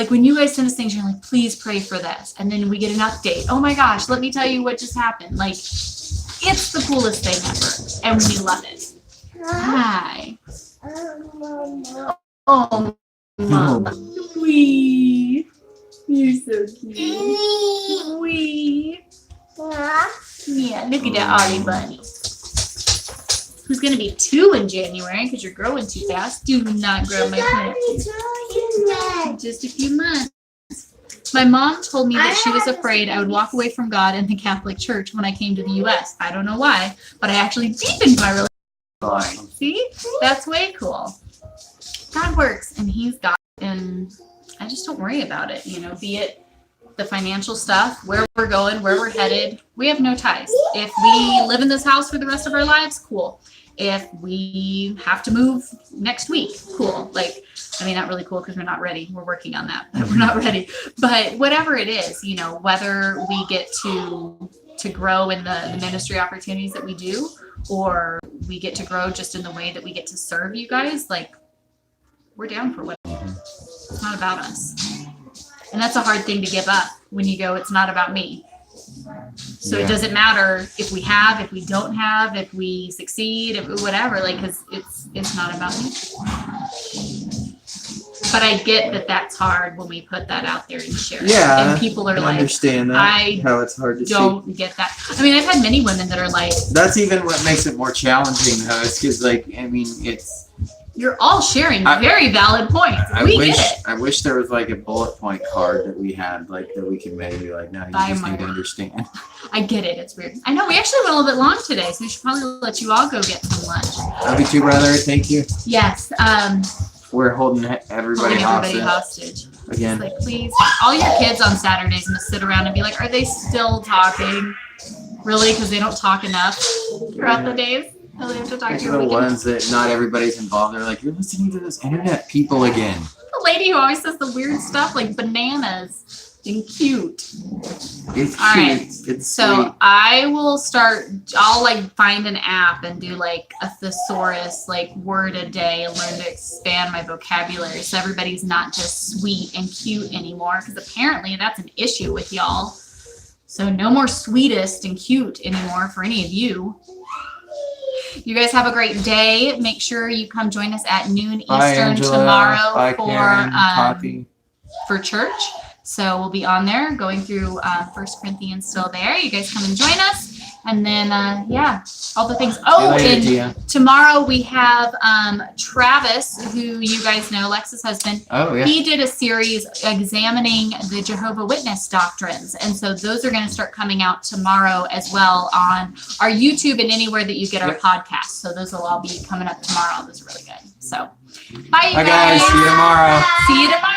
when you guys send us things, you're like, please pray for this. And then we get an update. Oh my gosh, let me tell you what just happened. Like, it's the coolest thing ever. And we love it. Hi. Oh, Mama. Wee. You're so cute. Wee. Yeah, look at that Ollie bunny. Who's going to be 2 in January because you're growing too fast. Do not grow my plant. Just a few months. My mom told me that she was afraid I would walk away from God and the Catholic Church when I came to the U.S. I don't know why, but I actually deepened my relationship. Awesome. See? That's way cool. God works, and he's God, and I just don't worry about it, you know, be it the financial stuff, where we're going, where we're headed. We have no ties. If we live in this house for the rest of our lives, cool. If we have to move next week, cool. Like, I mean, not really cool because we're not ready. We're working on that, but we're not ready. But whatever it is, you know, whether we get to grow in the ministry opportunities that we do, or we get to grow just in the way that we get to serve you guys, like, we're down for what. It's not about us. And that's a hard thing to give up when you go, it's not about me. So it doesn't matter if we have, if we don't have, if we succeed, if whatever, like, because it's not about me. But I get that that's hard when we put that out there and share it. Yeah, And people are I like, understand that. I how it's hard to see. don't get that. I mean, I've had many women that are like, That's even what makes it more challenging, though, is because, like, I mean, it's. you're all sharing I- very valid points. We get it. I wish there was like a bullet point card that we had, like, that we could maybe like, no, you Buy just my need to word. understand. I get it. It's weird. I know we actually went a little bit long today, so we should probably let you all go get some lunch. Love you too, brother. Thank you. Yes. We're holding everybody Holding everybody hostage hostage. again. It's like, please, all your kids on Saturdays must sit around and be like, are they still talking? Really? Because they don't talk enough throughout the days. So they have to talk It's to the your ones that not everybody's involved. They're like, you're listening to those internet people again. The lady who always says the weird stuff like bananas and cute. It's All cute. right. It's So sweet. I'll like find an app and do like a thesaurus, like word a day, and learn to expand my vocabulary so everybody's not just sweet and cute anymore, because apparently that's an issue with y'all. So no more sweetest and cute anymore for any of you. You guys have a great day. Make sure you come join us at noon Bye, Eastern Angela. tomorrow Bye, Karen. Poppy. for church. So we'll be on there going through 1 Corinthians still there. You guys come and join us. And then, all the things. Oh, See you later, and Tia. tomorrow we have Travis, who you guys know, Lex's husband. Oh, yeah. He did a series examining the Jehovah Witness doctrines. And so those are going to start coming out tomorrow as well on our YouTube and anywhere that you get our Yep. podcasts. So those will all be coming up tomorrow. Those are really good. So bye, you Bye, guys. See you tomorrow. See you tomorrow.